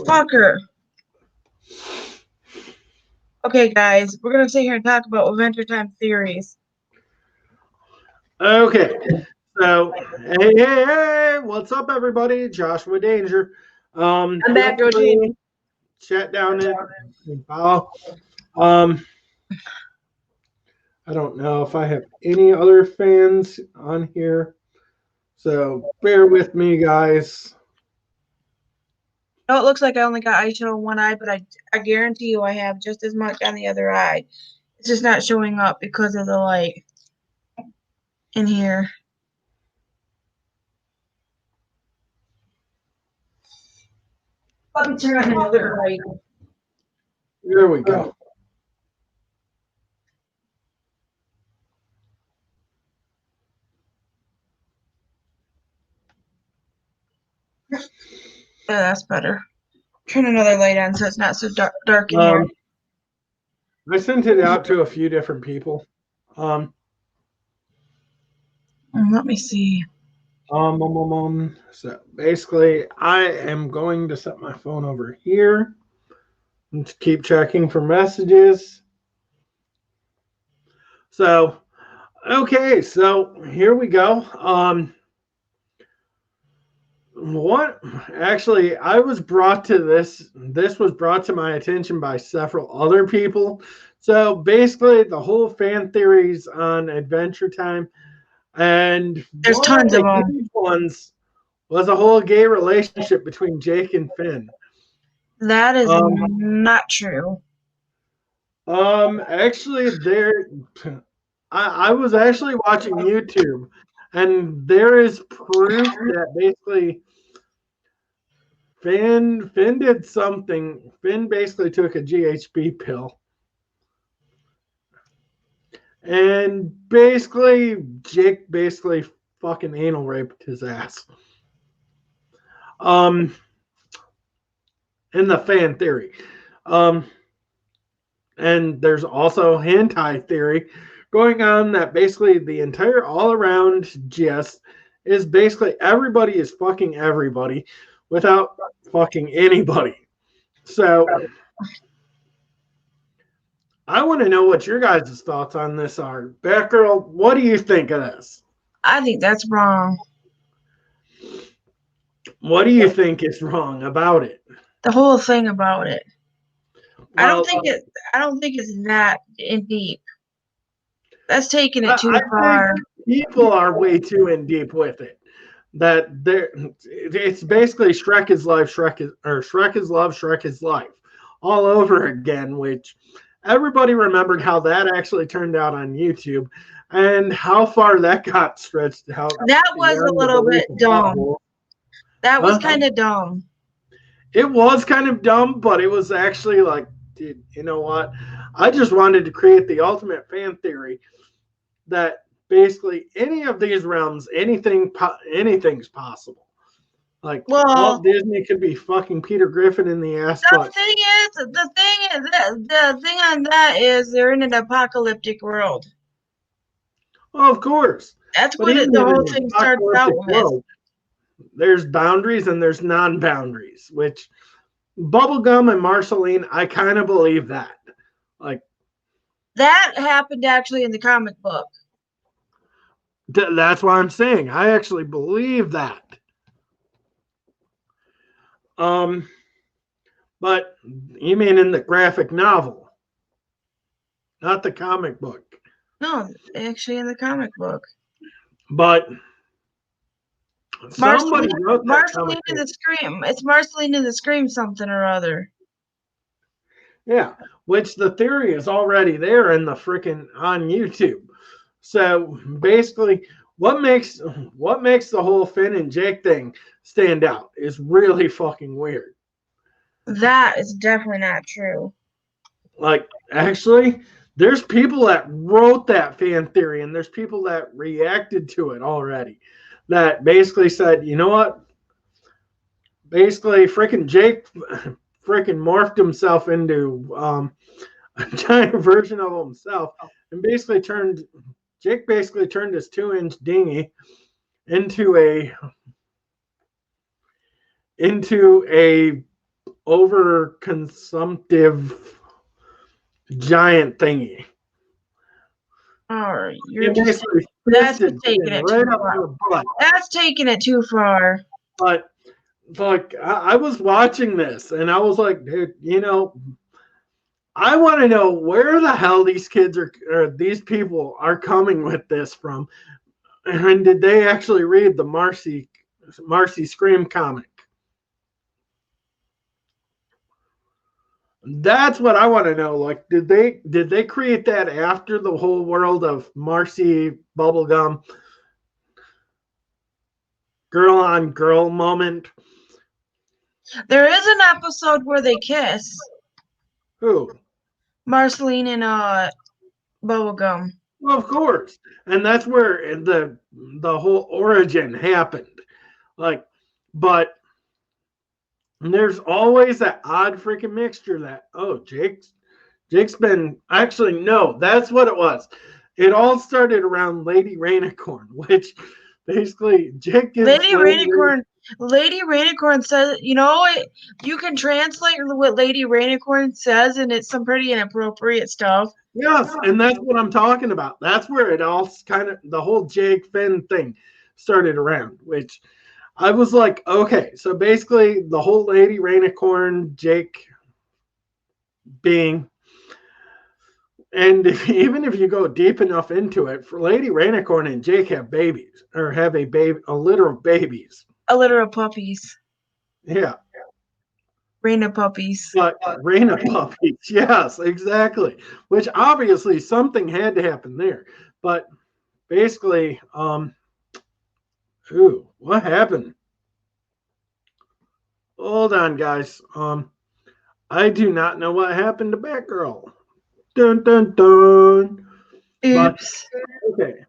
Fucker. Okay, guys, we're going to sit here and talk about Adventure Time theories. Okay, so hey, what's up, everybody? Joshua Danger. I'm Batgirljamie. Chat down in follow. I don't know if I have any other fans on here, so bear with me, guys. No, it looks like I only got eye shadow on one eye, but I guarantee you I have just as much on the other eye. It's just not showing up because of the light in here. Let me turn on another light. There we go. Yeah, that's better. Turn another light on so it's not so dark in here. I sent it out to a few different people. Let me see. So basically, I am going to set my phone over here and keep checking for messages. So, okay, so here we go. What actually I was brought to this was brought to my attention by several other people. So basically the whole fan theories on Adventure Time, and there's tons of them. Ones was a whole gay relationship between Jake and Finn. That is not true. Actually I was actually watching YouTube, and there is proof that basically Finn did something. Finn basically took a GHB pill. And basically, Jake basically fucking anal raped his ass. In the fan theory. And there's also hentai theory going on that basically the entire all-around gist is basically everybody is fucking everybody without fucking anybody. So I want to know what your guys' thoughts on this are. Batgirl, what do you think of this? I think that's wrong. What do you think is wrong about it? The whole thing about it. Well, I don't think it's that in deep. That's taking it too far. People are way too in deep with it. That it's basically Shrek is life, Shrek is love, Shrek is life, all over again. Which everybody remembered how that actually turned out on YouTube, and how far that got stretched out. That was a little bit dumb. That was kind of dumb. It was kind of dumb, but it was actually like, dude, you know what? I just wanted to create the ultimate fan theory that basically any of these realms, anything's possible. Like, Walt Disney could be fucking Peter Griffin in the ass. The thing on that is they're in an apocalyptic world. Well, of course. That's what the whole thing starts out with. There's boundaries and there's non-boundaries, which Bubblegum and Marceline, I kind of believe that. Like, that happened actually in the comic book. That's what I'm saying. I actually believe that. But you mean in the graphic novel, not the comic book? No, actually in the comic book. But Marceline in the Scream. It's Marceline in the Scream something or other. Yeah, which the theory is already there in the freaking on YouTube. So basically, what makes the whole Finn and Jake thing stand out is really fucking weird. That is definitely not true. Like, actually, there's people that wrote that fan theory, and there's people that reacted to it already. That basically said, you know what? Basically, freaking Jake freaking morphed himself into a giant version of himself, and basically Jake basically turned his 2-inch dinghy into a over consumptive giant thingy. All right, It basically that's fisted taking Finn it right too up far. her butt. That's taking it too far. But like I was watching this and I was like, dude, you know, I want to know where the hell these kids are, or these people are coming with this from, and did they actually read the Marcy Scream comic? That's what I want to know. Like, did they create that after the whole world of Marcy Bubblegum girl on girl moment? There is an episode where they kiss. Who? Marceline and Bubblegum. Well, of course, and that's where the whole origin happened. Like, but there's always that odd freaking mixture that Jake's been actually no, that's what it was. It all started around Lady Rainicorn, which basically Jake gives Lady Rainicorn says, you know, you can translate what Lady Rainicorn says, and it's some pretty inappropriate stuff. Yes, and that's what I'm talking about. That's where it all kind of the whole Jake Finn thing started around, which I was like, okay, so basically the whole Lady Rainicorn Jake being, and even if you go deep enough into it, for Lady Rainicorn and Jake have babies, or have a litter of babies. A litter of puppies. Yeah. Rain of puppies. But rain of puppies, yes, exactly. Which obviously something had to happen there. But basically, what happened? Hold on, guys. I do not know what happened to Batgirl. Dun dun dun. Oops. But, okay.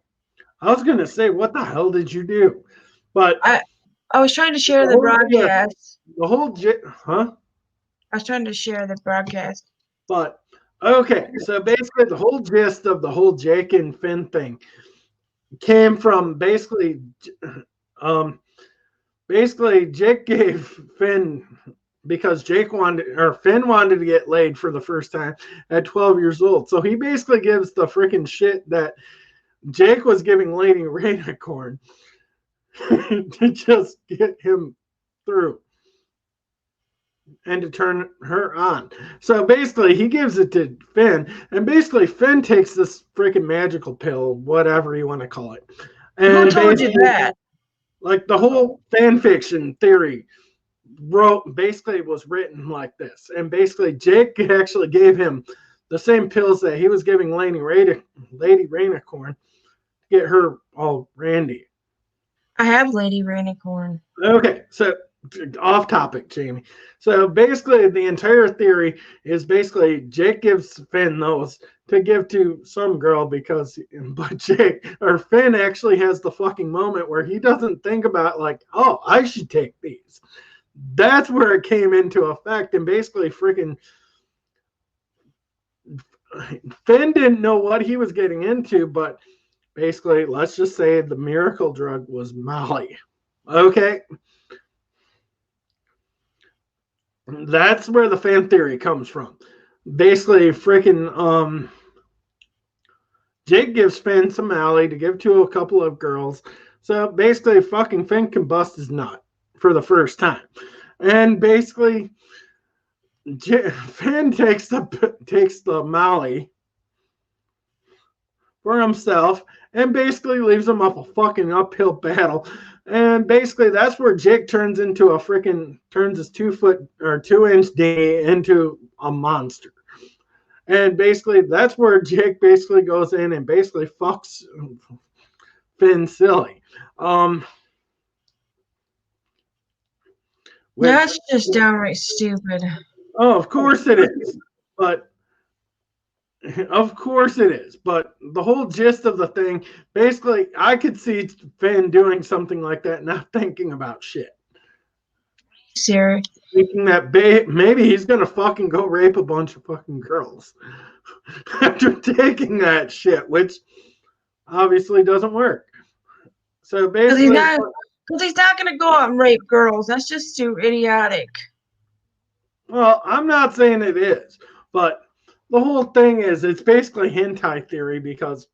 I was gonna say, what the hell did you do? But I was trying to share the broadcast. Huh? I was trying to share the broadcast. But okay, so basically the whole gist of the whole Jake and Finn thing came from basically Jake gave Finn, because Finn wanted to get laid for the first time at 12 years old. So he basically gives the freaking shit that Jake was giving Lady Rainicorn to just get him through and to turn her on. So basically he gives it to Finn, and basically Finn takes this freaking magical pill, whatever you want to call it. And who told you that? Like the whole fan fiction theory was written like this. And basically Jake actually gave him the same pills that he was giving Lady Rainicorn to get her all randy. I have Lady Rainicorn. Okay, so off topic, Jamie. So basically the entire theory is basically Jake gives Finn those to give to some girl but Finn actually has the fucking moment where he doesn't think about like, oh, I should take these. That's where it came into effect, and basically freaking Finn didn't know what he was getting into, but basically, let's just say the miracle drug was Molly. Okay? That's where the fan theory comes from. Basically, freaking Jake gives Finn some Molly to give to a couple of girls. So basically, fucking Finn can bust his nut for the first time. And basically, Finn takes the Molly for himself and basically leaves him up a fucking uphill battle. And basically, that's where Jake turns his 2 foot or 2-inch dinghy into a monster. And basically, that's where Jake basically goes in and basically fucks Finn silly. That's just downright stupid. Oh, of course it is. But of course it is. But the whole gist of the thing, basically, I could see Finn doing something like that, not thinking about shit. Serious. Thinking that maybe he's gonna fucking go rape a bunch of fucking girls after taking that shit, which obviously doesn't work. So basically, because he's not gonna go out and rape girls. That's just too idiotic. Well, I'm not saying it is, but the whole thing is it's basically hentai theory because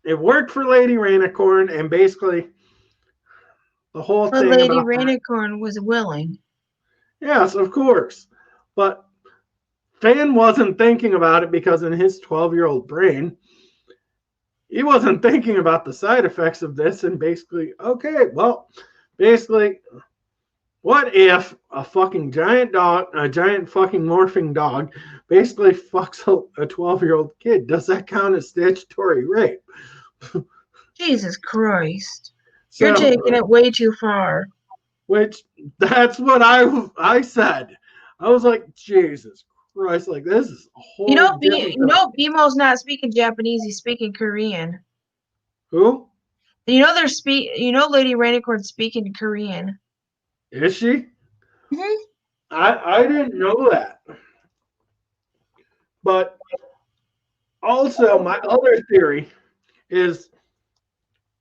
it worked for Lady Rainicorn, and basically the whole But thing Lady about that. Rainicorn was willing. Yes, of course. But Finn wasn't thinking about it because in his 12-year-old brain, he wasn't thinking about the side effects of this and basically, okay, well, basically, what if a fucking giant dog, a giant fucking morphing dog, basically fucks a 12-year-old kid? Does that count as statutory rape? Jesus Christ. You're So, taking it way too far. which that's what I said. I was like, Jesus Christ, like this is a whole different thing. BMO's not speaking Japanese, he's speaking Korean. Who Lady Rainicorn's speaking Korean. is she? Mm-hmm. I didn't know that. But also, my other theory is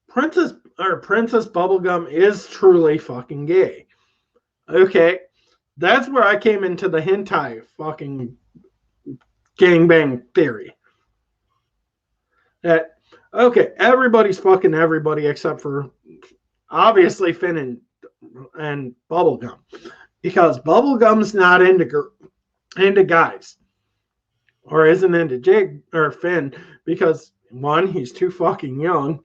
Princess Bubblegum is truly fucking gay. Okay, that's where I came into the hentai fucking gangbang theory. That okay, everybody's fucking everybody except for obviously Finn and Bubblegum, because Bubblegum's not into guys or isn't into Jake or Finn because one, he's too fucking young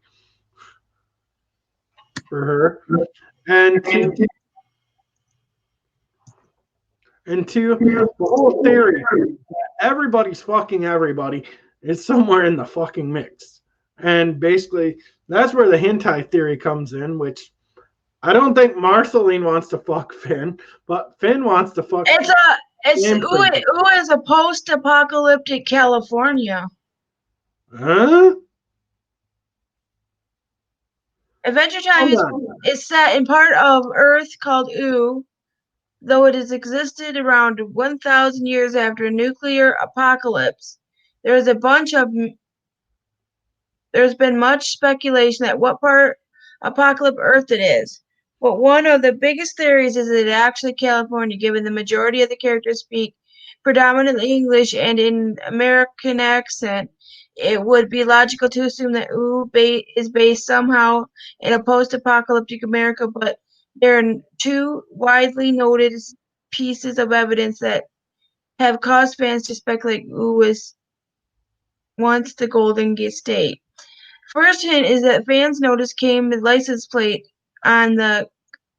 for her, and two, the whole theory everybody's fucking everybody is somewhere in the fucking mix, and basically that's where the hentai theory comes in, which I don't think Marceline wants to fuck Finn, but Finn wants to fuck. It is a post-apocalyptic California. Huh? Adventure Time is set in part of Earth called Ooh, though it has existed around 1,000 years after a nuclear apocalypse. There's been much speculation at what part apocalypse Earth it is. But one of the biggest theories is that it's actually California, given the majority of the characters speak predominantly English and in American accent. It would be logical to assume that Ooh is based somehow in a post-apocalyptic America, but there are two widely noted pieces of evidence that have caused fans to speculate Ooh was once the Golden State. First hint is that fans noticed came the license plate on the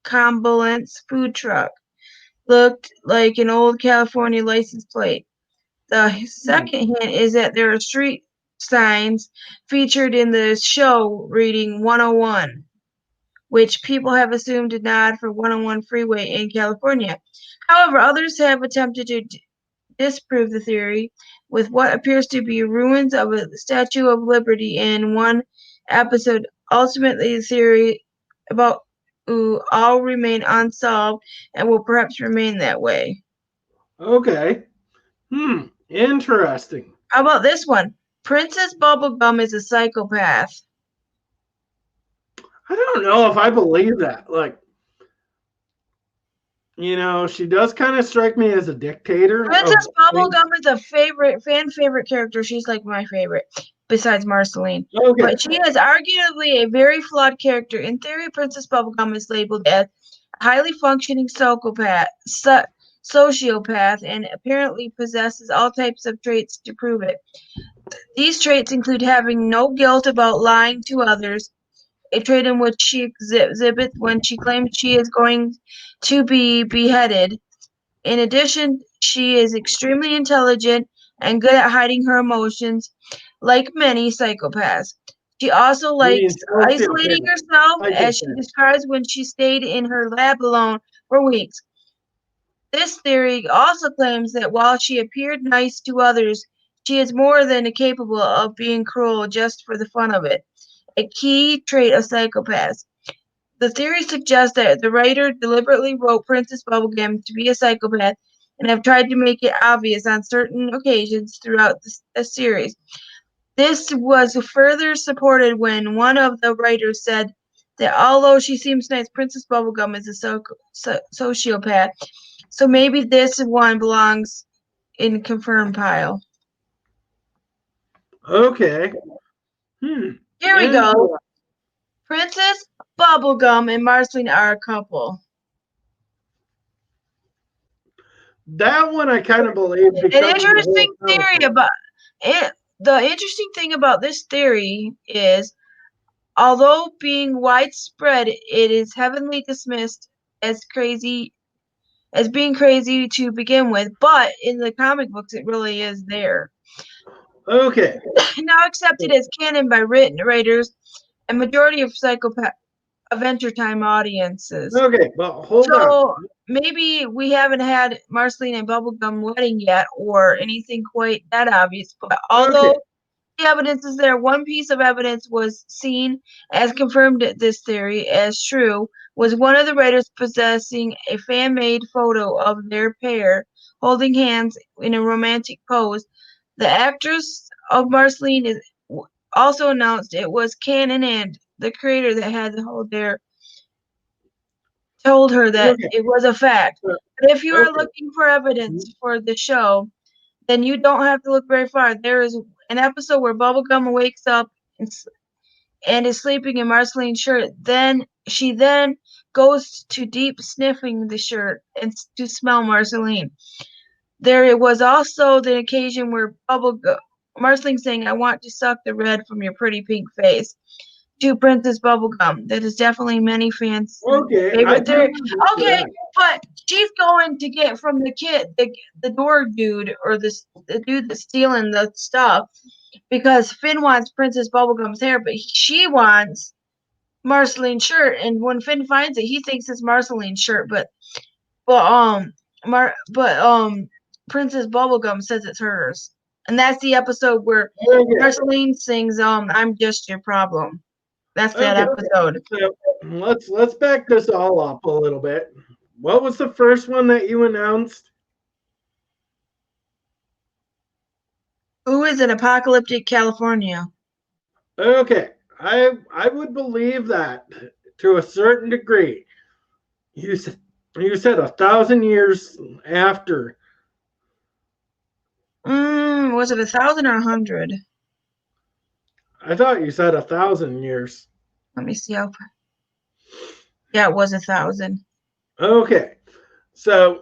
Combalance food truck. Looked like an old California license plate. The second hint is that there are street signs featured in the show reading 101, which people have assumed a nod for 101 freeway in California. However, others have attempted to disprove the theory with what appears to be ruins of a Statue of Liberty in one episode. Ultimately, the theory about Ooh all remain unsolved and will perhaps remain that way. Okay. Interesting. How about this one? Princess Bubblegum is a psychopath. I don't know if I believe that. Like, she does kind of strike me as a dictator. Princess Bubblegum is a fan favorite character. She's like my favorite, besides Marceline. Okay. But she is arguably a very flawed character. In theory, Princess Bubblegum is labeled as a highly functioning sociopath, and apparently possesses all types of traits to prove it. These traits include having no guilt about lying to others, a trait in which she exhibits when she claims she is going to be beheaded. In addition, she is extremely intelligent and good at hiding her emotions, like many psychopaths. She also likes isolating herself, as she describes when she stayed in her lab alone for weeks. This theory also claims that while she appeared nice to others, she is more than capable of being cruel just for the fun of it, a key trait of psychopaths. The theory suggests that the writer deliberately wrote Princess Bubblegum to be a psychopath and have tried to make it obvious on certain occasions throughout the series. This was further supported when one of the writers said, that although she seems nice, Princess Bubblegum is a sociopath. So maybe this one belongs in confirmed pile. Okay. Here we go. Princess Bubblegum and Marceline are a couple. That one I kind of believe. An interesting theory about it. The interesting thing about this theory is, although being widespread, it is heavily dismissed as being crazy to begin with. But in the comic books, it really is there. Okay. Now accepted as canon by writers and majority of Psychopath Adventure Time audiences. Okay, but hold on. Maybe we haven't had Marceline and Bubblegum wedding yet, or anything quite that obvious. But although the evidence is there, one piece of evidence was seen as confirmed this theory as true, was one of the writers possessing a fan-made photo of their pair holding hands in a romantic pose. The actress of Marceline also announced it was canon, and the creator that had the hold there told her that it was a fact. But if you are looking for evidence for the show, then you don't have to look very far. There is an episode where Bubblegum wakes up and is sleeping in Marceline's shirt. Then she goes to deep sniffing the shirt and to smell Marceline. There was also the occasion where Marceline saying, "I want to suck the red from your pretty pink face," to Princess Bubblegum. That is definitely many fans' favorite theory. Okay, but she's going to get from the kid, the door dude, or the dude that's stealing the stuff, because Finn wants Princess Bubblegum's hair, but she wants Marceline's shirt. And when Finn finds it, he thinks it's Marceline's shirt, but Princess Bubblegum says it's hers. And that's the episode where Marceline sings "I'm Just Your Problem." That's that episode. So let's back this all up a little bit. What was the first one that you announced? Who is in Apocalyptic California? Okay, I would believe that to a certain degree. You said 1,000 years after. Was it 1,000 or 100? I thought you said 1,000 years. Let me see how. Yeah, it was 1,000. Okay, so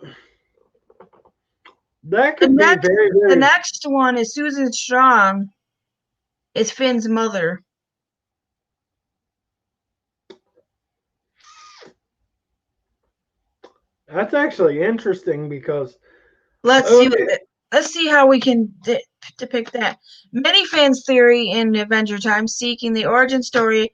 that could be very, very. The next one is Susan Strong. Is Finn's mother. That's actually interesting because let's see how we can depict that. Many fans theory in Adventure Time seeking the origin story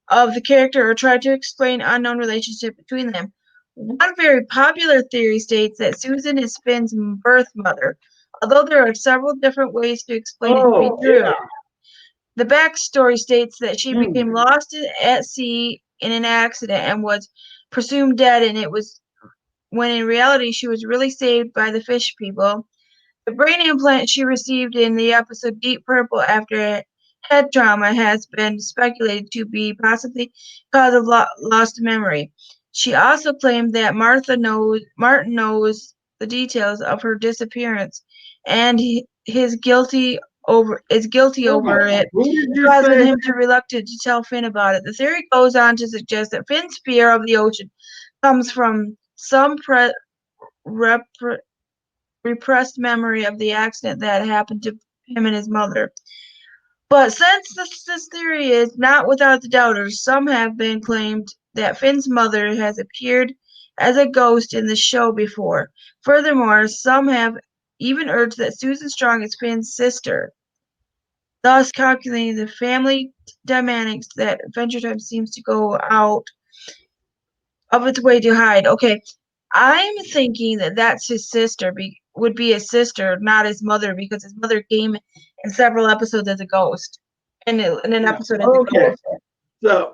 of the character or try to explain unknown relationship between them. One very popular theory states that Susan is Finn's birth mother, although there are several different ways to explain it to be true. Yeah. The backstory states that she became lost at sea in an accident and was presumed dead, and it was when in reality she was really saved by the fish people. The brain implant she received in the episode Deep Purple after head trauma has been speculated to be possibly cause of lost memory. She also claimed that Martin knows the details of her disappearance and is guilty over it, causing him to reluctant to tell Finn about it. The theory goes on to suggest that Finn's fear of the ocean comes from some repressed memory of the accident that happened to him and his mother. But since this theory is not without the doubters, some have been claimed that Finn's mother has appeared as a ghost in the show before. Furthermore, some have even urged that Susan Strong is Finn's sister, thus calculating the family dynamics that Adventure Time seems to go out of its way to hide. Okay, I'm thinking that that's his sister, would be his sister, not his mother, because his mother came in several episodes as a ghost. In an episode as a ghost. So,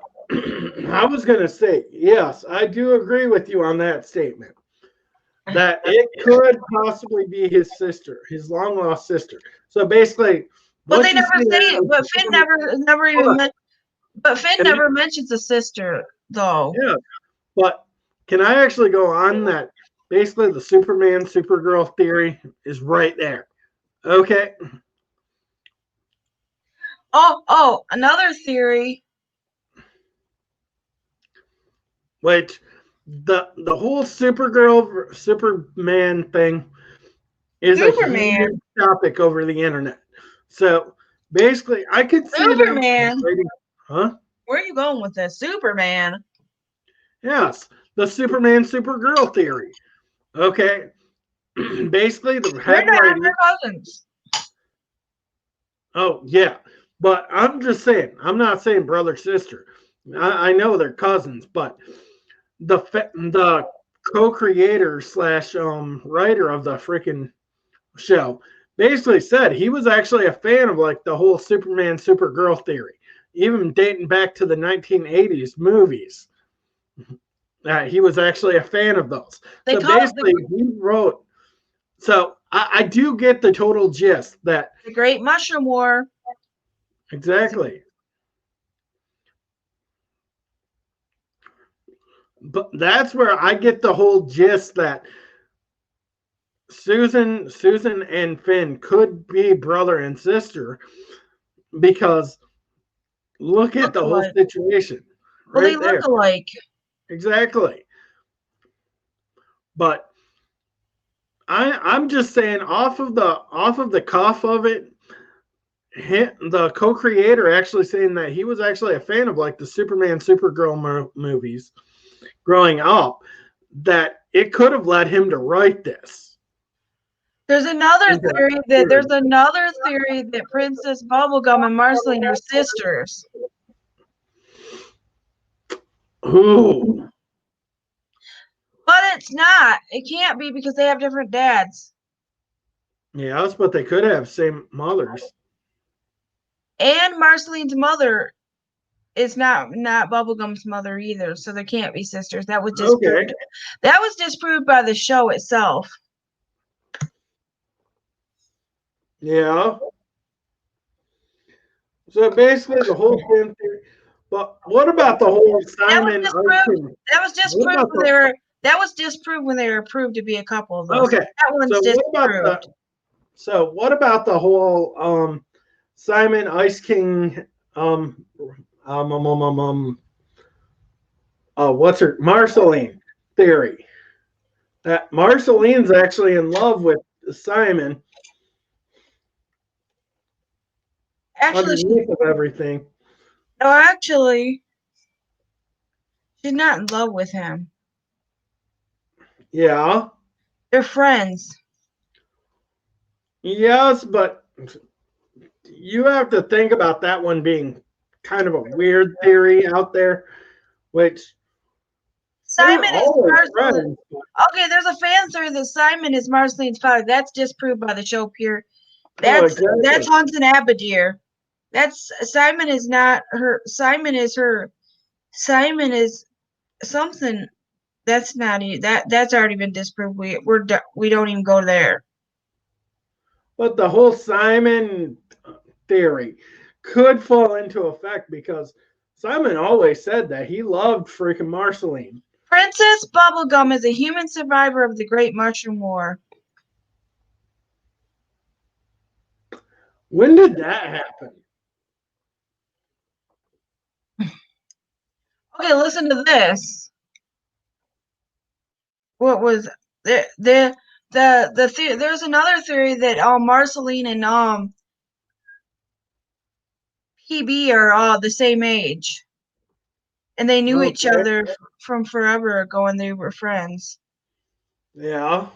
I was going to say, yes, I do agree with you on that statement. That it could possibly be his sister, his long-lost sister. So basically... Well, they never say it, but Finn never even But Finn never mentions a sister. though. Yeah, but can I actually go on that? Basically, the Superman Supergirl theory is right there. Okay. Oh, another theory. Which the whole Supergirl Superman thing is a Superman. huge topic over the internet. So basically, I could see them Superman. writing, huh? Where are you going with this? Superman. Yes, the Superman Supergirl theory. Okay. Basically, the They're head not writing. cousins. Oh yeah, but I'm just saying. I'm not saying brother sister. I know they're cousins, but the co-creator slash writer of the freaking show basically said he was actually a fan of like the whole Superman Supergirl theory, even dating back to the 1980s movies. He was actually a fan of those. They So call it basically, he wrote. So I do get the total gist that the Great Mushroom War. exactly. But that's where I get the whole gist that Susan and Finn could be brother and sister because look at the whole Alike. situation Well, they right look there. alike. Exactly. But I'm just saying off of the cuff of it, the co-creator actually saying that he was actually a fan of like the Superman Supergirl movies growing up, that it could have led him to write this. There's another theory that Princess Bubblegum and Marceline are sisters. Ooh. But it's not. It can't be because they have different dads. Yes, but they could have same mothers. And Marceline's mother is not Bubblegum's mother either, so there can't be sisters. That was disproved. Okay. That was disproved by the show itself. Yeah. So basically, the whole thing. But what about the whole Simon? That was disproved when they were. That was disproved when they were proved to be a couple. Though. Okay. That one's so disproved. What about the whole Simon Ice King what's her Marceline theory? That Marceline's actually in love with Simon. Actually, underneath of everything. No, actually, she's not in love with him. Yeah. They're friends. Yes, but you have to think about that one being kind of a weird theory out there, which Simon is Marceline. Okay, there's a fan theory that Simon is Marceline's father. That's disproved by the show Pure. That's Hunton Abadir. That's Simon is not her. Simon is her. Simon is something. That's not that's already been disproved. We don't even go there. But the whole Simon theory could fall into effect because Simon always said that he loved freaking Marceline. Princess Bubblegum is a human survivor of the Great Mushroom War. When did that happen? Okay, listen to this. What was there's another theory that Marceline and PB are the same age. And they knew each other from forever ago and they were friends. Yeah.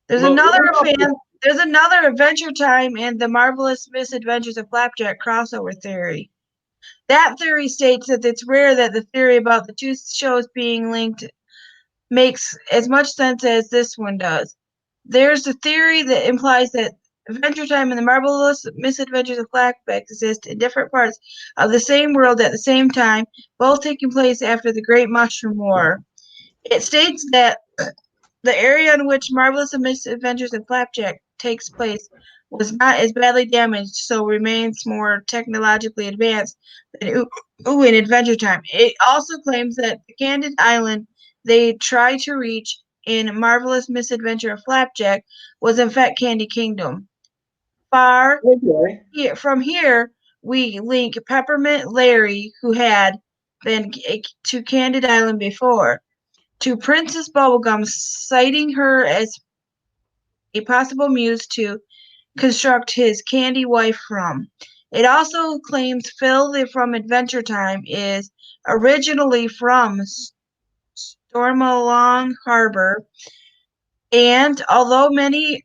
There's another Adventure Time and the Marvelous Misadventures of Flapjack crossover theory. That theory states that it's rare that the theory about the two shows being linked makes as much sense as this one does. There's a theory that implies that Adventure Time and the Marvelous Misadventures of Flapjack exist in different parts of the same world at the same time, both taking place after the Great Mushroom War. It states that the area in which Marvelous Misadventures of Flapjack takes place was not as badly damaged, so remains more technologically advanced than in Adventure Time. It also claims that the Candid Island they try to reach in Marvelous Misadventure of Flapjack was in fact Candy Kingdom. Far from here, we link Peppermint Larry, who had been to Candid Island before, to Princess Bubblegum, citing her as a possible muse to construct his candy wife from. It also claims Phil from Adventure Time is originally from Stormalong Harbor, and although many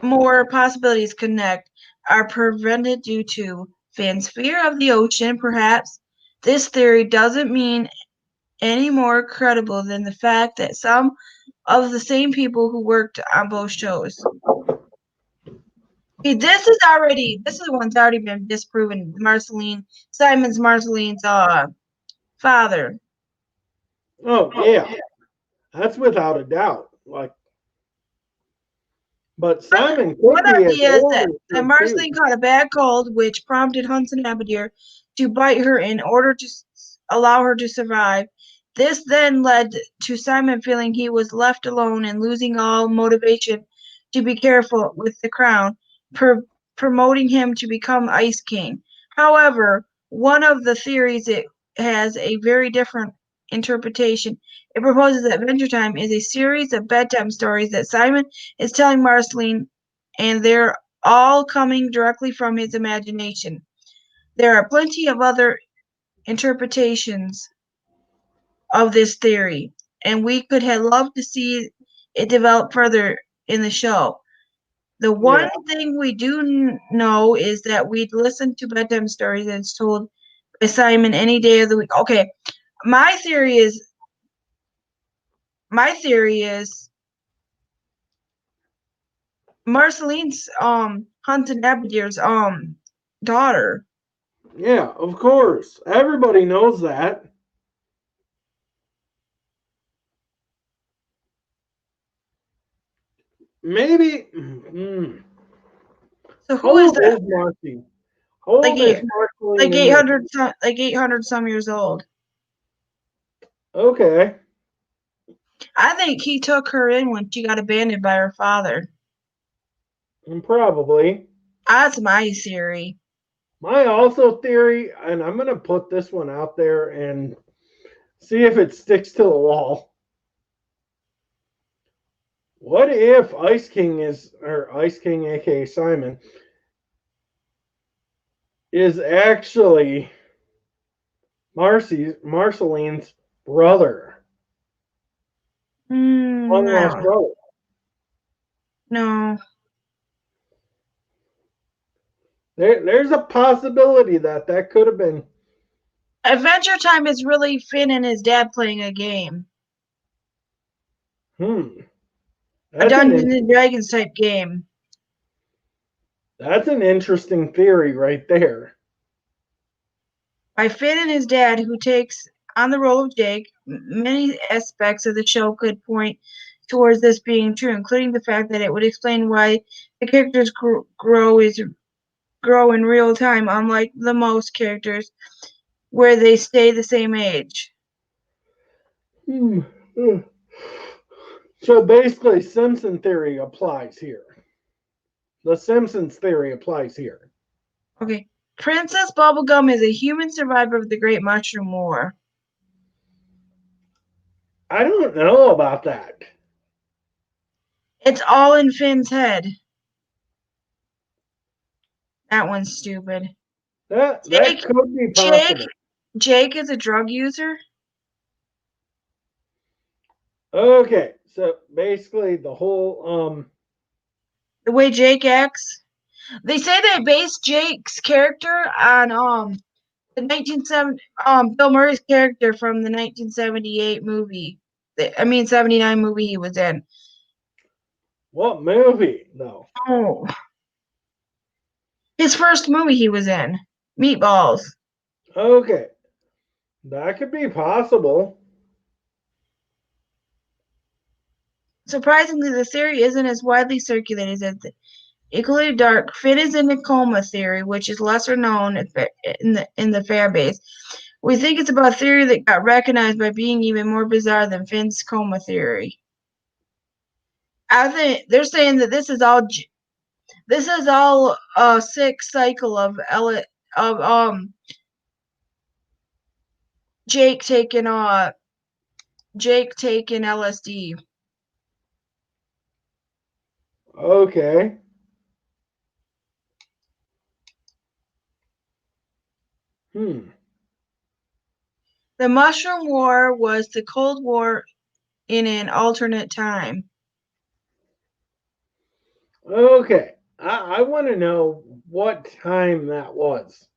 more possibilities connect are prevented due to fans' fear of the ocean, perhaps this theory doesn't mean any more credible than the fact that some of the same people who worked on both shows. Okay, this is one's already been disproven. Marceline's father. Oh yeah, that's without a doubt. Like, but Simon could One be as idea is old that, as that her too. Marceline caught a bad cold, which prompted Hudson Abadir to bite her in order to allow her to survive. This then led to Simon feeling he was left alone and losing all motivation to be careful with the crown, promoting him to become Ice King. However, one of the theories it has a very different interpretation. It proposes that Adventure Time is a series of bedtime stories that Simon is telling Marceline, and they're all coming directly from his imagination. There are plenty of other interpretations of this theory, and we could have loved to see it develop further in the show. The one thing we do know is that we'd listen to bedtime stories as told by Simon any day of the week. Okay, my theory is Marceline's Hunted Abadir's daughter. Yeah, of course. Everybody knows that. Maybe. So How who is old that? is Marcy? How old is Marceline Like in this? 800 some years old. Okay. I think he took her in when she got abandoned by her father. Probably. That's my theory. My also theory, and I'm going to put this one out there and see if it sticks to the wall. What if Ice King aka Simon, is actually Marceline's brother? Long lost No. brother. No. There's a possibility that could have been. Adventure Time is really Finn and his dad playing a game. A That's Dungeons and Dragons type game. That's an interesting theory right there. By Finn and his dad, who takes on the role of Jake, many aspects of the show could point towards this being true, including the fact that it would explain why the characters grow in real time, unlike the most characters, where they stay the same age. So basically, Simpson theory applies here. The Simpsons theory applies here. Okay. Princess Bubblegum is a human survivor of the Great Mushroom War. I don't know about that. It's all in Finn's head. That one's stupid. That could be possible. Jake is a drug user. Okay, so basically the whole The way Jake acts. They say they based Jake's character on the 1970 Bill Murray's character from the 1978 movie. 79 movie he was in. What movie though? Oh. His first movie he was in. Meatballs. Okay. That could be possible. Surprisingly, the theory isn't as widely circulated Equally dark, Finn is in a coma theory, which is lesser known in the fan base. We think it's about a theory that got recognized by being even more bizarre than Finn's coma theory. I think they're saying that this is all a sick cycle of Jake taking LSD. Okay. The Mushroom War was the Cold War in an alternate time. Okay. I want to know what time that was.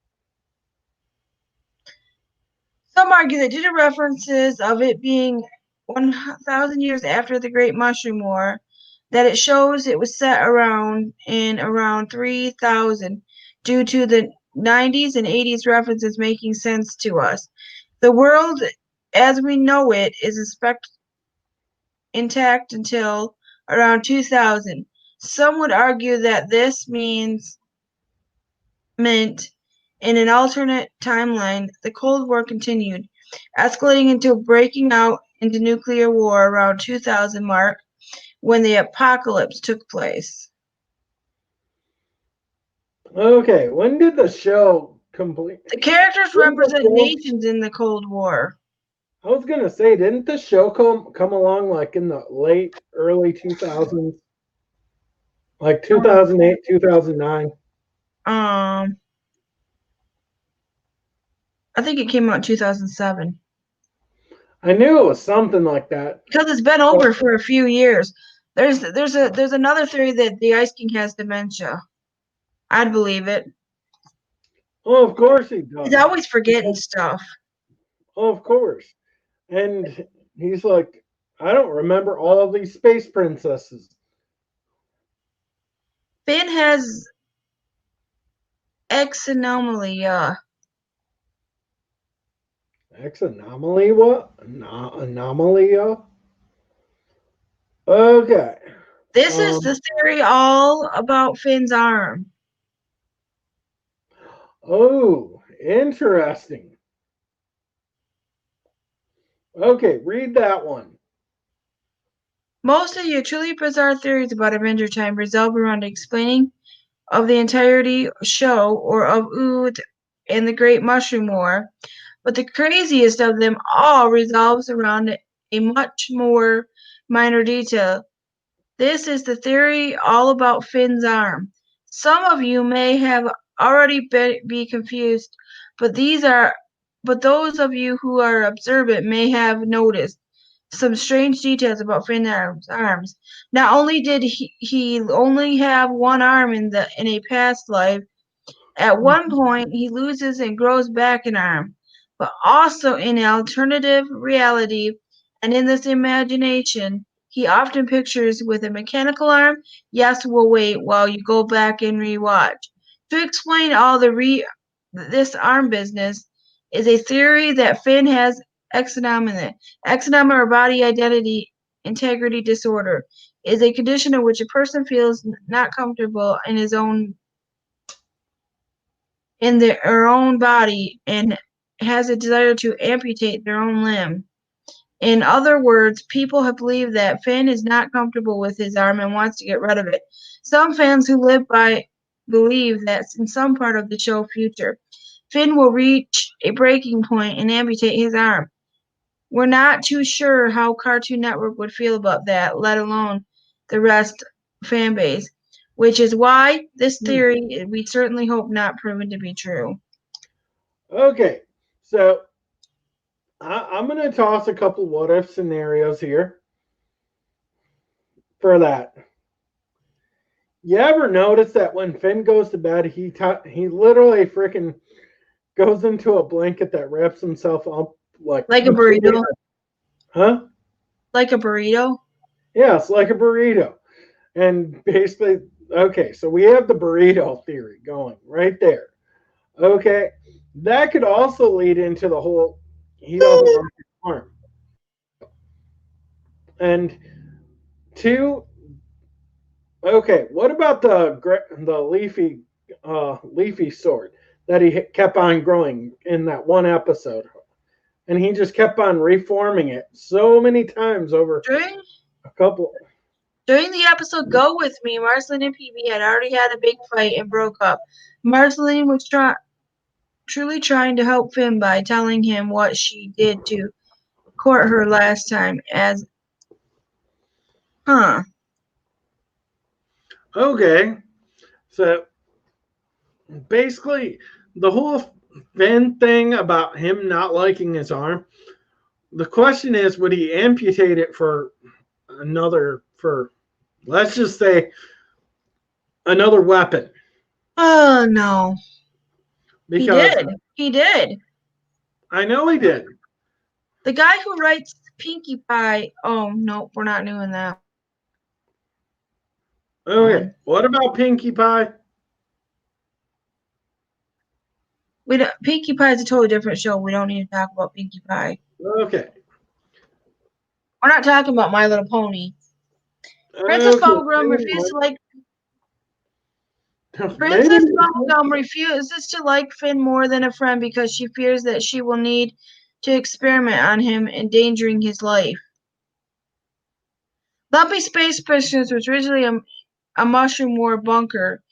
Some argue that due to references of it being 1,000 years after the Great Mushroom War, that it shows it was set around 3000, due to the 90s and 80s references making sense to us. The world as we know it is intact until around 2000. Some would argue that this meant in an alternate timeline, the Cold War continued, escalating into breaking out into nuclear war around 2000 mark when the apocalypse took place. Okay, when did the show complete? The characters represent nations in the Cold War. I was gonna say, didn't the show come along like in the early 2000s, like 2008, 2009? I think it came out in 2007. I knew it was something like that because it's been over for a few years. There's another theory that the Ice King has dementia. I'd believe it. Oh, of course he does. He's always forgetting stuff. Oh, of course. And he's like, I don't remember all of these space princesses. Finn has exanomalia. Exanomaly? What? Anomalia? Okay. This is the theory all about Finn's arm. Oh, interesting. Okay, read that one. Most of your truly bizarre theories about Adventure Time revolve around explaining of the entirety show or of Ood and the Great Mushroom War, but the craziest of them all revolves around a much more minor detail. This is the theory all about Finn's arm. Some of you may have already be confused, but those of you who are observant may have noticed some strange details about Finn's arms. Not only did he only have one arm in a past life, at one point he loses and grows back an arm, but also in an alternative reality and in this imagination, he often pictures with a mechanical arm. Yes, we'll wait while you go back and rewatch. To explain all this arm business is a theory that Finn has exonomia. Exonomia or body identity integrity disorder is a condition in which a person feels not comfortable in their own body and has a desire to amputate their own limb. In other words, people have believed that Finn is not comfortable with his arm and wants to get rid of it. Some fans who live by believe that in some part of the show future, Finn will reach a breaking point and amputate his arm. We're not too sure how Cartoon Network would feel about that, let alone the rest fan base, which is why this theory we certainly hope not proven to be true. Okay, so I'm going to toss a couple what if scenarios here for that. You ever notice that when Finn goes to bed, he literally freaking goes into a blanket that wraps himself up like a burrito? Huh? Like a burrito? Yes, like a burrito. And basically, okay, so we have the burrito theory going right there. Okay, that could also lead into the whole he doesn't want his arm. And two, Okay, what about the leafy sword that he kept on growing in that one episode, and he just kept on reforming it so many times over During a couple. during the episode Go With Me, Marceline and PB had already had a big fight and broke up. Marceline was truly trying to help Finn by telling him what she did to court her last time as huh. Okay, so basically the whole Finn thing about him not liking his arm. The question is, would he amputate it for let's just say another weapon? Oh no. He Because did. He did. I know he did. The guy who writes Pinkie Pie. Oh no, we're not doing that Okay, one. what about Pinkie Pie? We don't, Pinkie Pie is a totally different show. We don't need to talk about Pinkie Pie. Okay. We're not talking about My Little Pony. Princess Okay. Bubblegum refused to like Maybe. Princess Bubblegum refuses to like Finn more than a friend because she fears that she will need to experiment on him, endangering his life. Lumpy Space Prisoners was originally a mushroom war bunker.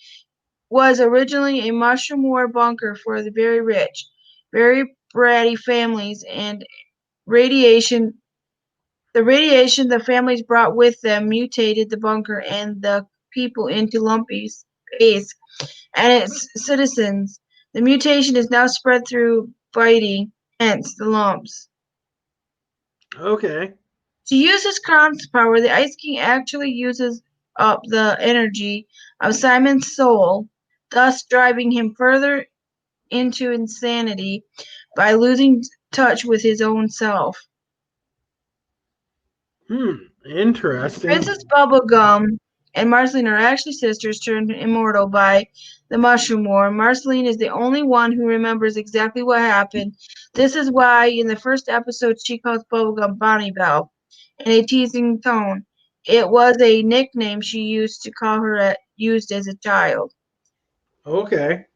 Was originally a mushroom war bunker for the very rich, very bratty families, and radiation. The radiation the families brought with them mutated the bunker and the people into Lumpy Space and its citizens. The mutation is now spread through biting, hence the lumps. Okay. To use his crown's power, the Ice King actually uses up the energy of Simon's soul, thus driving him further into insanity by losing touch with his own self. Interesting. Princess Bubblegum and Marceline are actually sisters turned immortal by the Mushroom War. Marceline is the only one who remembers exactly what happened. This is why in the first episode she calls Bubblegum Bonnie Bell in a teasing tone. It was a nickname she used to call her used as a child. Okay.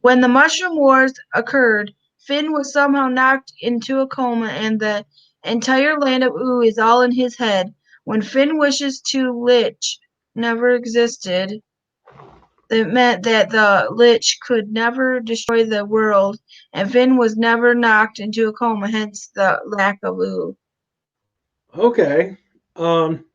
When the Mushroom Wars occurred, Finn was somehow knocked into a coma and the entire land of Ooh is all in his head. When Finn wishes to Lich never existed, that meant that the Lich could never destroy the world, and Finn was never knocked into a coma, hence the lack of Ooh. Okay. Um.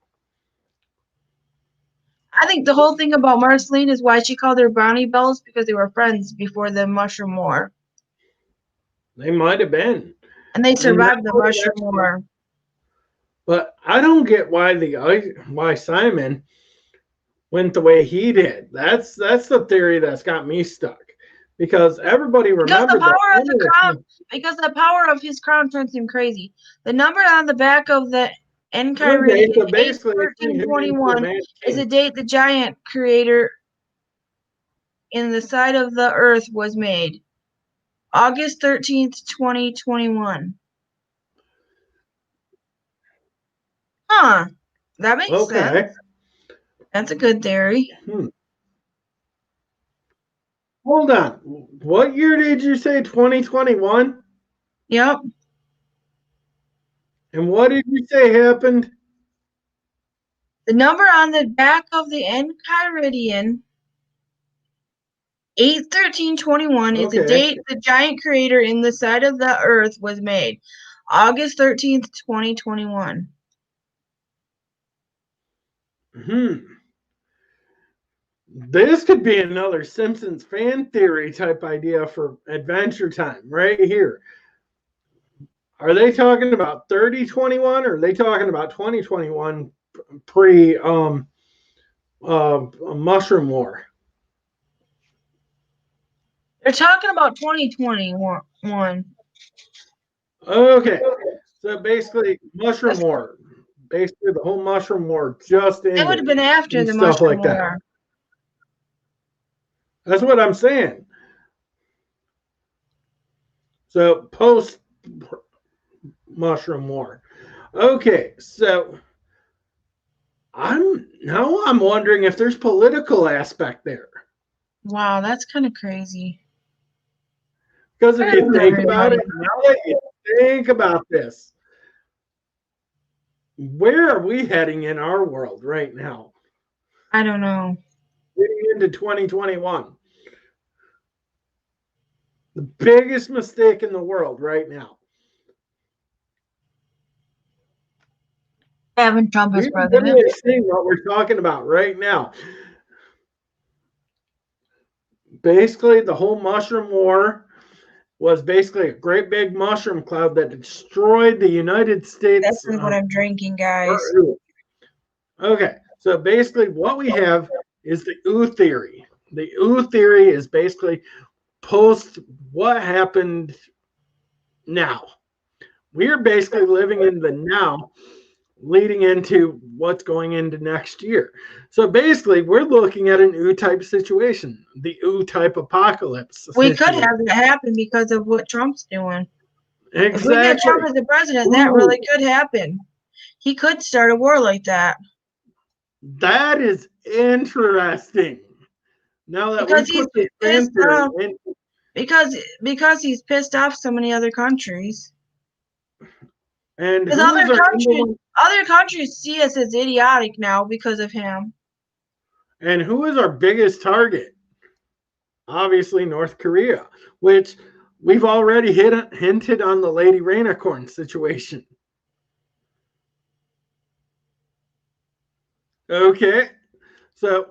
I think the whole thing about Marceline is why she called her Bonnie Bells because they were friends before the Mushroom War. They might have been, And they and that survived the would have Mushroom actually. War. But I don't get why Simon went the way he did. That's the theory that's got me stuck, because everybody Because the remembered that. power of the crown, because the power of his crown turns him crazy. The number on the back of the Okay, Enchiridion, so eight basically, it turned thirteen him twenty into a one, mad is king. the date the giant creator in the side of the earth was made. August 13th, 2021. Huh. That makes Okay. sense. That's a good theory. Hmm. Hold on. What year did you say? 2021? Yep. And what did you say happened? The number on the back of the Enchiridion 8/13/21 is the Okay. date the giant crater in the side of the Earth was made. August 13th, 2021. Hmm. This could be another Simpsons fan theory type idea for Adventure Time right here. Are they talking about 3021 or are they talking about 2021 pre Mushroom War? They're talking about 2021. Okay. So basically Mushroom That's, War. Basically the whole Mushroom War just that would have ended been after and the stuff Mushroom like that. War. That's what I'm saying. So post Mushroom War. Okay, so I'm wondering if there's political aspect there. Wow, that's kind of crazy. Because if you think about it, now that you think about this, where are we heading in our world right now? I don't know. Getting into 2021. The biggest mistake in the world right now. Having Trump as We're president. literally seeing what we're talking about right now. Basically, the whole mushroom war was basically a great big mushroom cloud that destroyed the United States. That's what I'm drinking, guys. Okay, so basically what we have is the OO theory. The OO theory is basically post what happened now. We're basically living in the now, leading into what's going into next year. So basically, we're looking at an OO type situation, the OO type apocalypse. We could have that happen because of what Trump's doing. Exactly. If we get Trump as the president, that really could happen. He could start a war like that. That is interesting. Now that because we put he's the pissed off, because he's pissed off so many other countries. And other countries see us as idiotic now because of him. And who is our biggest target? Obviously, North Korea, which we've already hinted on the Lady Rainicorn situation. Okay, so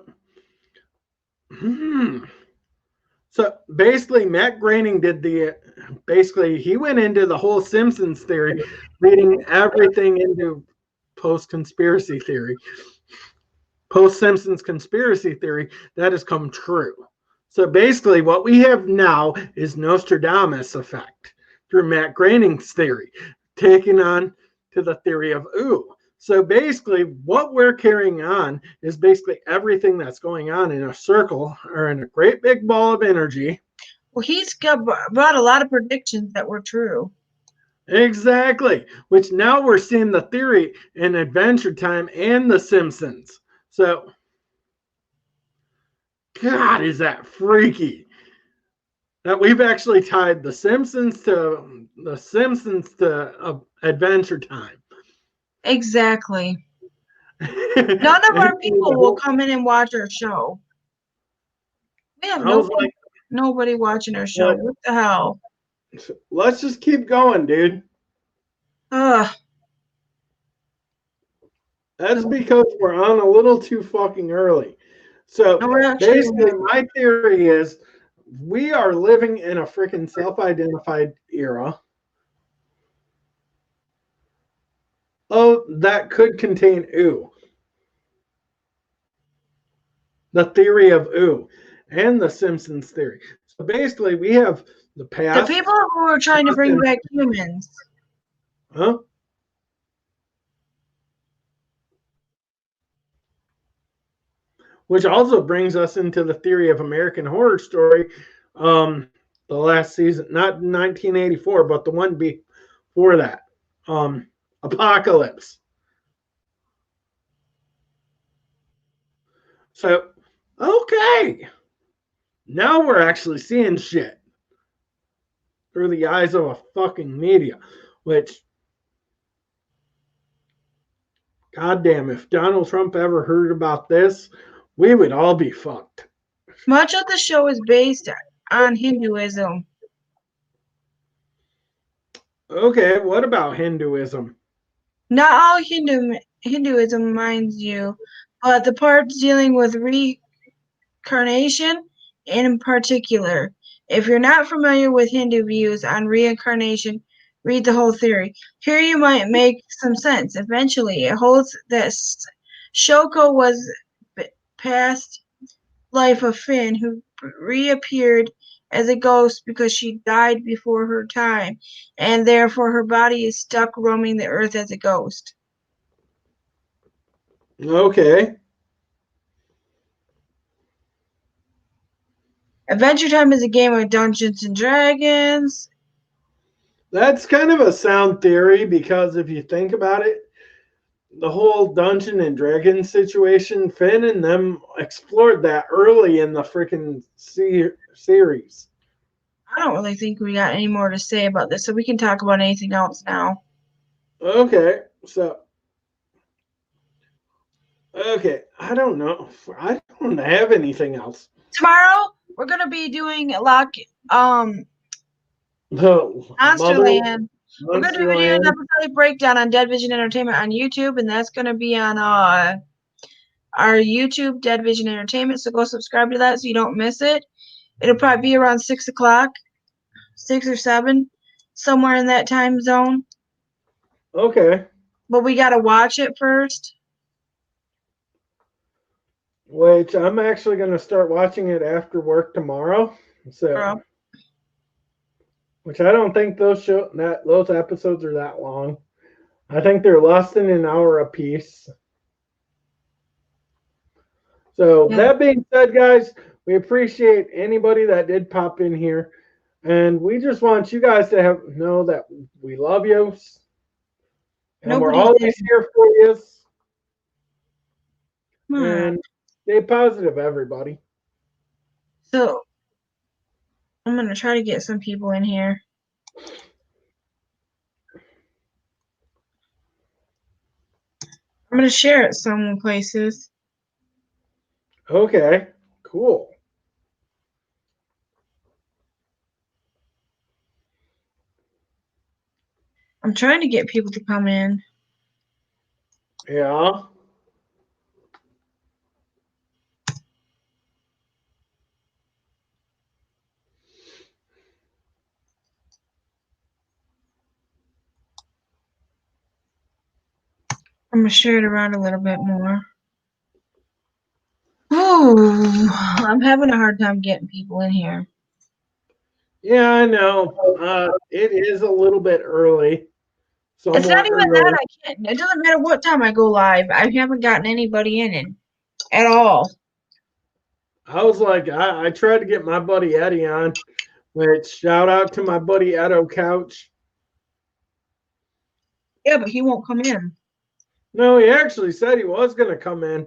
basically, Matt Groening he went into the whole Simpsons theory, leading everything into post-conspiracy theory. Post-Simpsons conspiracy theory that has come true. So basically, what we have now is Nostradamus effect through Matt Groening's theory, taking on to the theory of OO. So basically, what we're carrying on is basically everything that's going on in a circle or in a great big ball of energy. Well, he's brought a lot of predictions that were true. Exactly, which now we're seeing the theory in Adventure Time and The Simpsons. So, God, is that freaky that we've actually tied The Simpsons to Adventure Time. Exactly. None of our people will come in and watch our show. We have nobody watching our show. What the hell? Let's just keep going, dude. That's because we're on a little too fucking early. So basically, my theory is we are living in a freaking self-identified era. Oh, that could contain OO. The theory of OO and the Simpsons theory. So basically, we have the past. The people who are trying to bring back humans. Huh? Which also brings us into the theory of American Horror Story, the last season, not 1984, but the one before that, Apocalypse. So, okay, now we're actually seeing shit through the eyes of a fucking media, which, goddamn, if Donald Trump ever heard about this, we would all be fucked. Much of the show is based on Hinduism. Okay, what about Hinduism? Not all Hinduism, mind you, but the parts dealing with reincarnation in particular. If you're not familiar with Hindu views on reincarnation, read the whole theory. Here you might make some sense. Eventually, it holds that Shoko was past life of Finn, who reappeared as a ghost because she died before her time, and therefore her body is stuck roaming the earth as a ghost. Okay. Adventure Time is a game of Dungeons and Dragons. That's kind of a sound theory because if you think about it, the whole Dungeon and Dragon situation, Finn and them explored that early in the freaking series. I don't really think we got any more to say about this, so we can talk about anything else now. Okay, so I don't know. I don't have anything else. Tomorrow we're gonna be doing Monsterland. We're gonna be doing an episodic breakdown on Dead Vision Entertainment on YouTube, and that's gonna be on our YouTube, Dead Vision Entertainment. So go subscribe to that so you don't miss it. It'll probably be around 6 o'clock, 6 or 7, somewhere in that time zone. Okay. But we gotta watch it first. Which I'm actually going to start watching it after work tomorrow. So, which I don't think those episodes are that long. I think they're less than an hour apiece. So that being said, guys, we appreciate anybody that did pop in here, and we just want you guys to know that we love you, and we're always here for you. And stay positive, everybody. So I'm gonna try to get some people in here. I'm gonna share it some places. Okay, cool. I'm trying to get people to come in. Yeah. I'm gonna share it around a little bit more. Ooh, I'm having a hard time getting people in here. Yeah, I know. It is a little bit early. It's not even that I can't. It doesn't matter what time I go live. I haven't gotten anybody in at all. I was like, I tried to get my buddy Eddie on, which shout out to my buddy Edo Couch. Yeah, but he won't come in. No, he actually said he was going to come in,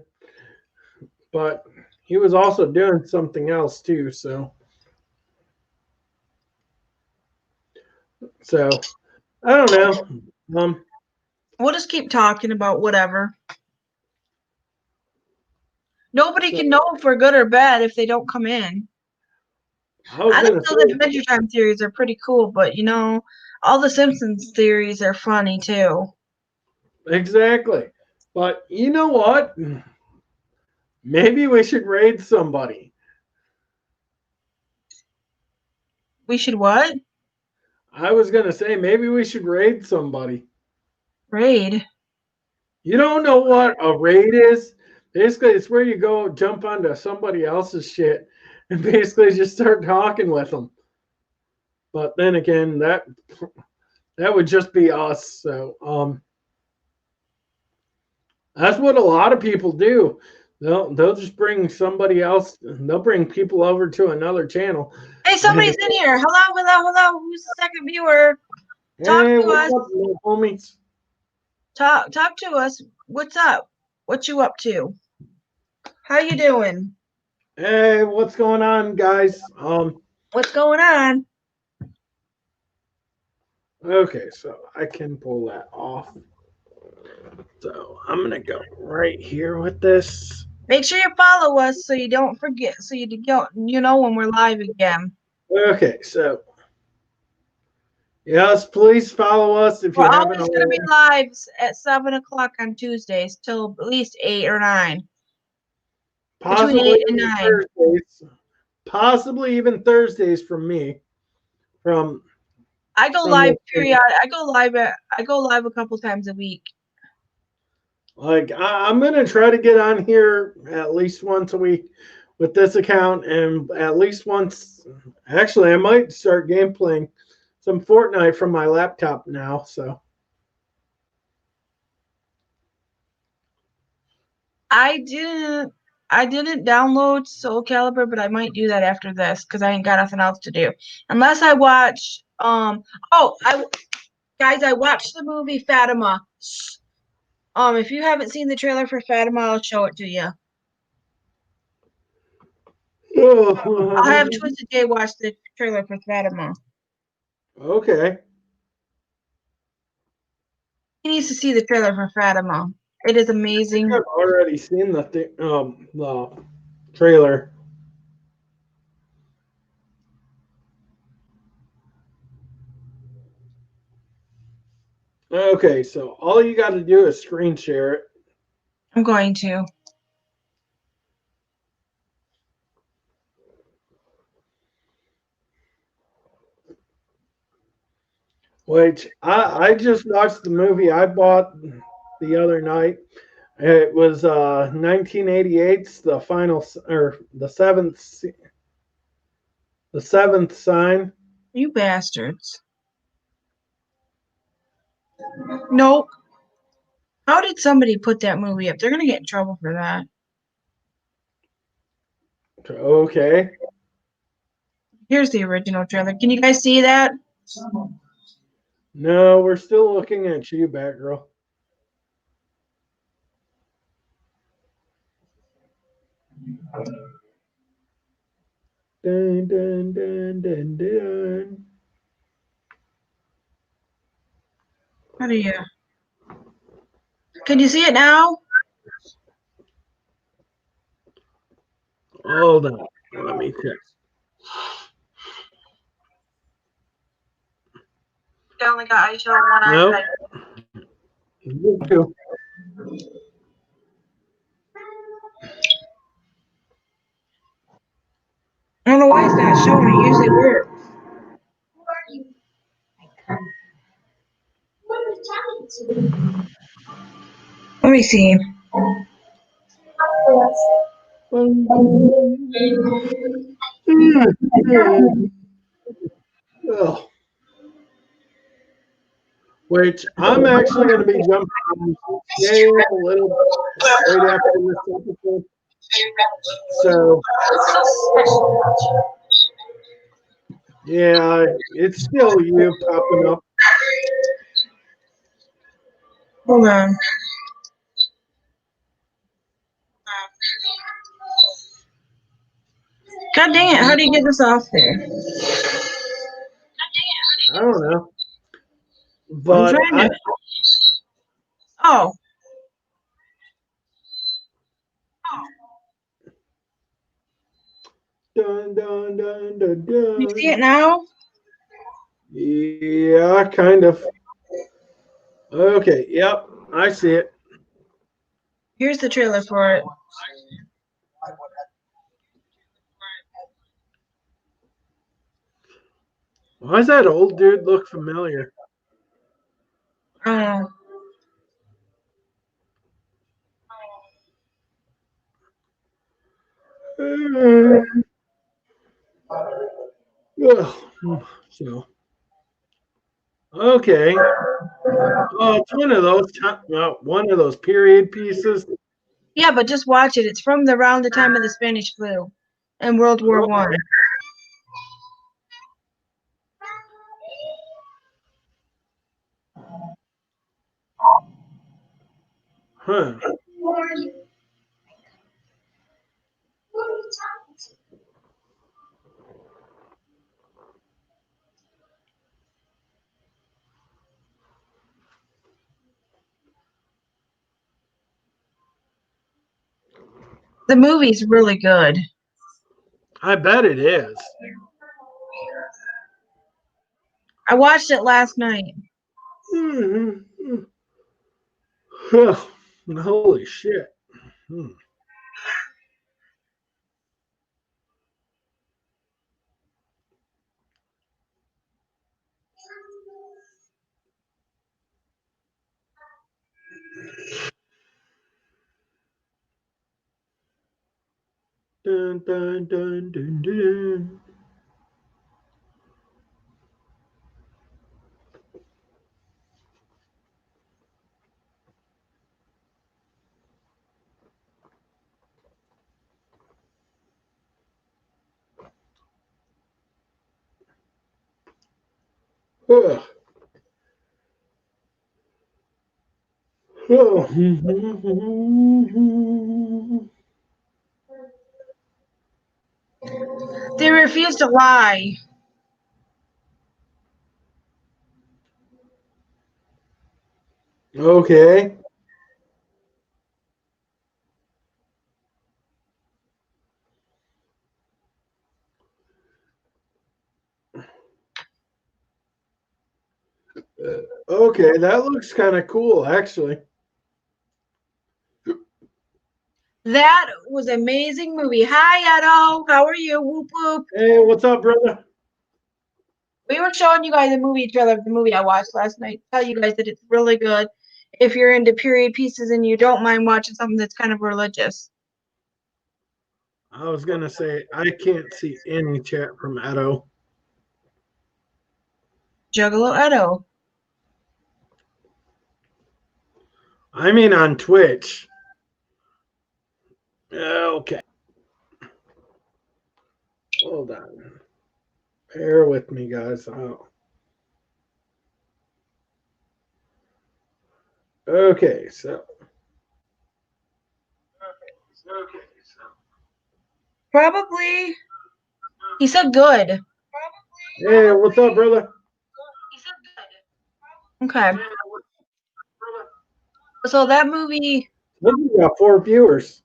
but he was also doing something else too. So I don't know. We'll just keep talking about whatever. Nobody can know if we're good or bad if they don't come in. I think those Adventure Time theories are pretty cool, but all the Simpsons theories are funny too. Exactly. But you know what? Maybe we should raid somebody. We should what? I was going to say, maybe we should raid somebody. Raid? You don't know what a raid is? Basically, it's where you go jump onto somebody else's shit and basically just start talking with them. But then again, that would just be us. So that's what a lot of people do. They'll just bring somebody else. They'll bring people over to another channel. Hey, somebody's in here. Hello. Who's the second viewer? Talk to us. What's up, homies? Talk to us. What's up? What you up to? How you doing? Hey, what's going on, guys? What's going on? Okay, so I can pull that off. So I'm gonna go right here with this. Make sure you follow us so you don't forget. So you don't, when we're live again. Okay, so yes, please follow us if you haven't. We're always going to be live at 7 o'clock on Tuesdays till at least 8 or 9. Possibly between 8 and 9. Thursdays. Possibly even Thursdays from me. I go live periodic. I go live a couple times a week. Like I'm gonna try to get on here at least once a week with this account, and at least once. Actually, I might start gameplaying some Fortnite from my laptop now. So I didn't download Soul Calibur, but I might do that after this because I ain't got nothing else to do. Unless I watch I watched the movie Fatima. If you haven't seen the trailer for Fatima, I'll show it to you. I'll have Twisted J watch the trailer for Fatima. Okay. He needs to see the trailer for Fatima. It is amazing. I've already seen the trailer. Okay, so all you got to do is screen share it. I'm going to. Which I just watched the movie I bought the other night. It was 1988's the final or the seventh sign. You bastards. Nope. How did somebody put that movie up? They're going to get in trouble for that. Okay. Here's the original trailer. Can you guys see that? No, we're still looking at you, Batgirl. Dun, dun, dun, dun, dun. How do you? Can you see it now? Hold on. Let me check. I only got Aisha on one eye. You too. I don't know why it's not showing. It usually works. Let me see. Oh. Which I'm actually going to be jumping on Jay a little right after this episode. So, yeah, it's still you popping up. Hold on. God dang it. How do you get this off there? I don't know. But I'm trying to. Oh. Dun, dun, dun, dun, You see it dun. now? Yeah, kind of. Okay, yep, I see it. Here's the trailer for it. Why does that old dude look familiar? Oh. So, okay. Oh, it's one of those period pieces. Yeah, but just watch it. It's from around the time of the Spanish flu and World War One. Huh. The movie's really good. I bet it is. I watched it last night. Holy shit. Hmm. Dun, dun, dun, dun, dun. Ugh. Oh. They refuse to lie. Okay. Okay, that looks kind of cool, actually. That was an amazing movie. Hi, Edo. How are you? Whoop whoop. Hey, what's up, brother? We were showing you guys a movie trailer of the movie I watched last night. Tell you guys that it's really good. If you're into period pieces and you don't mind watching something that's kind of religious. I was gonna say I can't see any chat from Edo. Juggalo Edo. I mean on Twitch. Okay. Hold on. Bear with me, guys. Oh. Okay, so. Probably. He said good. Hey, what's up, brother? Okay. So that movie. Look, we got 4 viewers.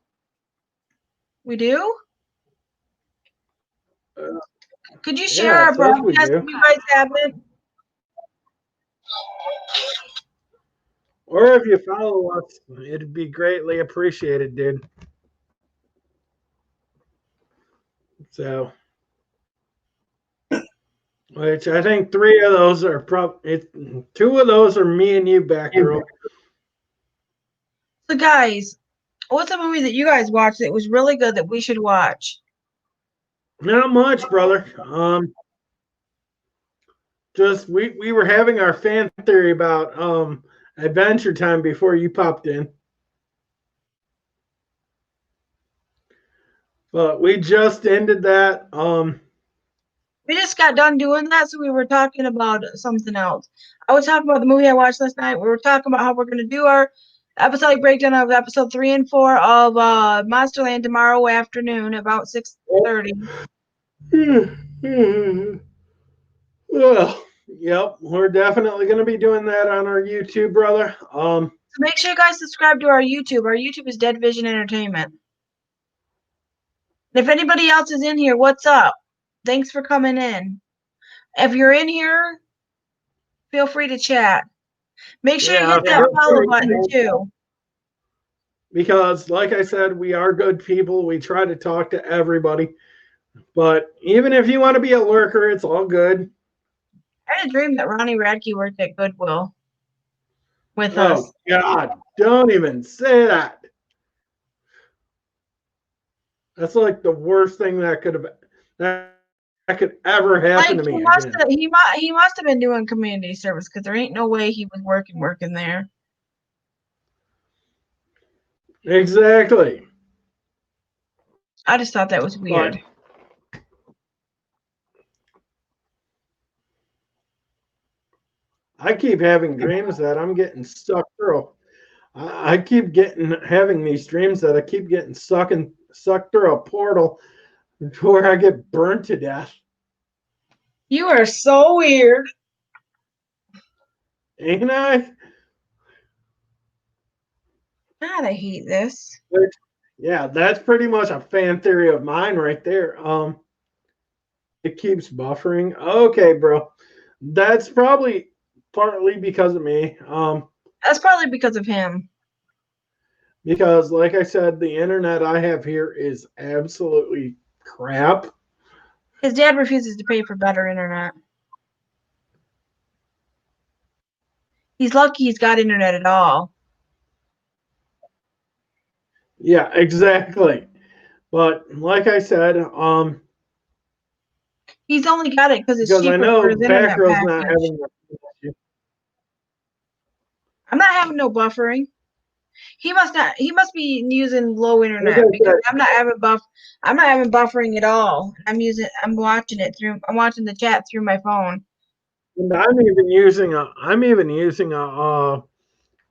We do? Could you share Yeah, our it says we broadcast do. if you guys haven't? Or if you follow us, it'd be greatly appreciated, dude. So, which I think 3 of those are probably 2 of those are me and you, Batgirl. So guys, what's a movie that you guys watched that was really good that we should watch? Not much, brother. Just we were having our fan theory about Adventure Time before you popped in. But we just ended that. We just got done doing that, so we were talking about something else. I was talking about the movie I watched last night. We were talking about how we're going to do our episodic breakdown of episode 3 and 4 of Monsterland tomorrow afternoon about 6:30. Well, yep, we're definitely going to be doing that on our YouTube, brother. So make sure you guys subscribe to our YouTube. Our YouTube is Dead Vision Entertainment. If anybody else is in here, what's up? Thanks for coming in. If you're in here, feel free to chat. Make sure you hit that follow button too. Because, like I said, we are good people. We try to talk to everybody. But even if you want to be a lurker, it's all good. I had a dream that Ronnie Radke worked at Goodwill with us. Oh, God. Don't even say that. That's like the worst thing that could ever happen to me. He must have been doing community service because there ain't no way he was working there. Exactly. I just thought that was weird. I keep having dreams that I'm getting sucked through. I keep having these dreams that I keep getting sucked through a portal to where I get burnt to death. You are so weird. Ain't I? God, I hate this. Yeah, that's pretty much a fan theory of mine right there. It keeps buffering. Okay, bro. That's probably partly because of me. That's probably because of him. Because, like I said, the internet I have here is absolutely crap. His dad refuses to pay for better internet. He's lucky he's got internet at all. Yeah, exactly. But like I said, he's only got it because it's cheaper I know for his internet Batgirl's package. not having I'm not having no buffering. He must be using low internet because I'm not having buffering at all. I'm watching the chat through my phone. And I'm even using a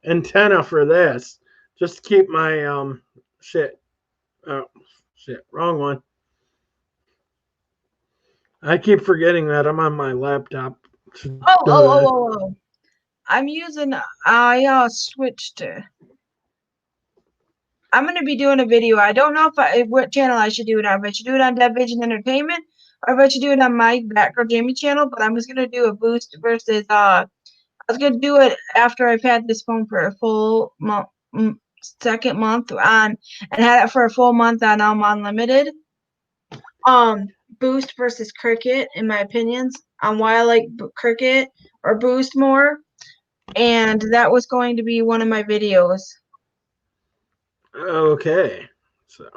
antenna for this, just to keep my shit. Oh shit, wrong one. I keep forgetting that I'm on my laptop. Oh. I'm using, I switched. I'm going to be doing a video. I don't know what channel I should do it on. If I should do it on Dead Vision Entertainment or if I should do it on my Batgirljamie channel, but I'm just going to do a boost versus, I was going to do it after I've had this phone for a full second month on, and had it for a full month on Unlimited. Boost versus Cricket, in my opinions, on why I like Cricket or Boost more. And that was going to be one of my videos. Okay, so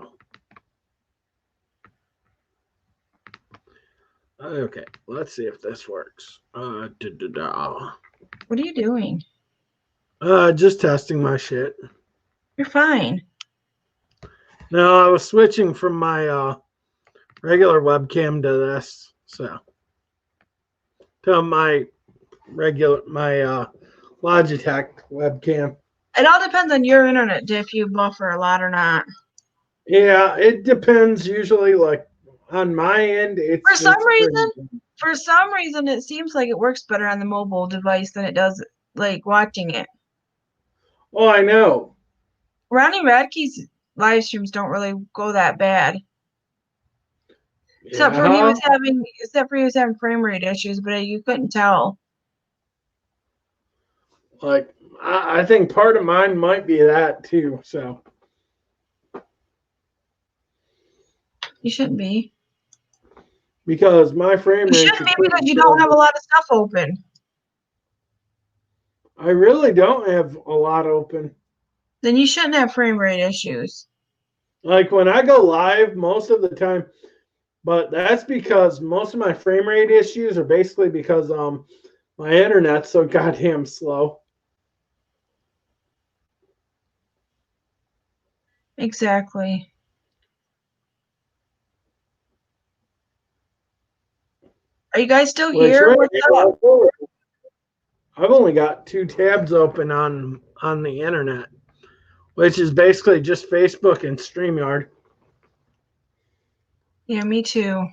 okay, let's see if this works. What are you doing? Just testing my shit. You're fine. No, I was switching from my regular webcam to this, so to my Logitech webcam. It all depends on your internet, if you buffer a lot or not. Yeah, it depends. Usually, like on my end, For some reason, it seems like it works better on the mobile device than it does like watching it. Oh, I know. Ronnie Radke's live streams don't really go that bad. Except for he was having frame rate issues, but you couldn't tell. Like I think part of mine might be that too. So You shouldn't be. Because my frame rate. You shouldn't be because you don't have a lot of stuff open. I really don't have a lot open. Then you shouldn't have frame rate issues. Like when I go live most of the time, but that's because most of my frame rate issues are basically because my internet's so goddamn slow. Exactly. Are you guys still here? What's up? I've only got 2 tabs open on the internet, which is basically just Facebook and StreamYard. Yeah, me too.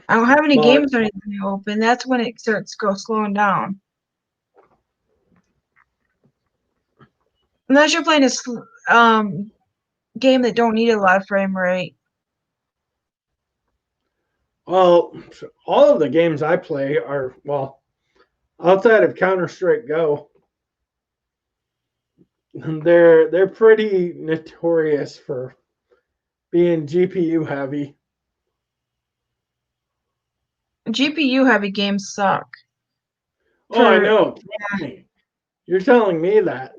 I don't have any games or anything open. That's when it starts slowing down. Unless you're playing a game that don't need a lot of frame rate. Well, all of the games I play are, well, outside of Counter-Strike Go, they're pretty notorious for being GPU heavy. GPU heavy games suck. Oh, I know. You're telling me that.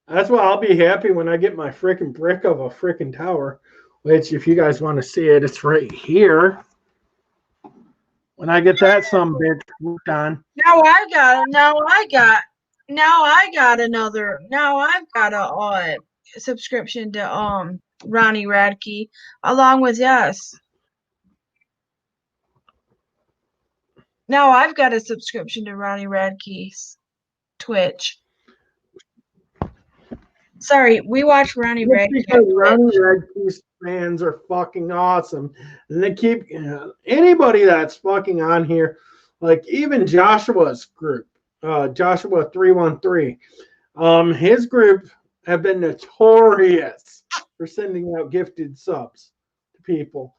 That's why I'll be happy when I get my freaking brick of a freaking tower, which if you guys want to see it, it's right here. When I get that some bitch worked on. Now I've got a subscription to Ronnie Radke along with yes. Now I've got a subscription to Ronnie Radke's Twitch. Sorry, we watch Ronnie Radke. Because Ronnie Radke's fans are fucking awesome. And they keep anybody that's fucking on here, like even Joshua's group, Joshua 313. His group have been notorious for sending out gifted subs to people.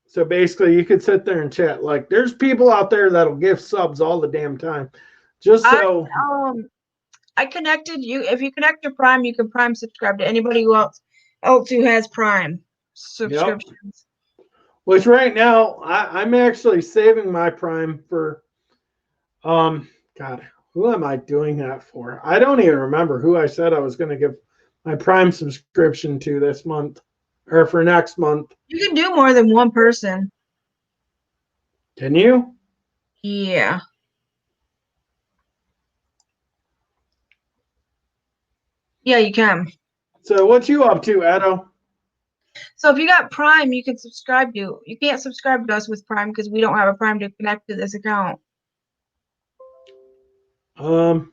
So basically you could sit there and chat. Like there's people out there that'll give subs all the damn time. Just so I connected you. If you connect to Prime, you can Prime subscribe to anybody else who has Prime subscriptions. Yep. Which right now I'm actually saving my Prime for God, who am I doing that for? I don't even remember who I said I was going to give my Prime subscription to this month or for next month. You can do more than one person. Can you? Yeah. Yeah, you can. So what you up to, Edo? So if you got Prime, you can subscribe to. You can't subscribe to us with Prime because we don't have a Prime to connect to this account. Um,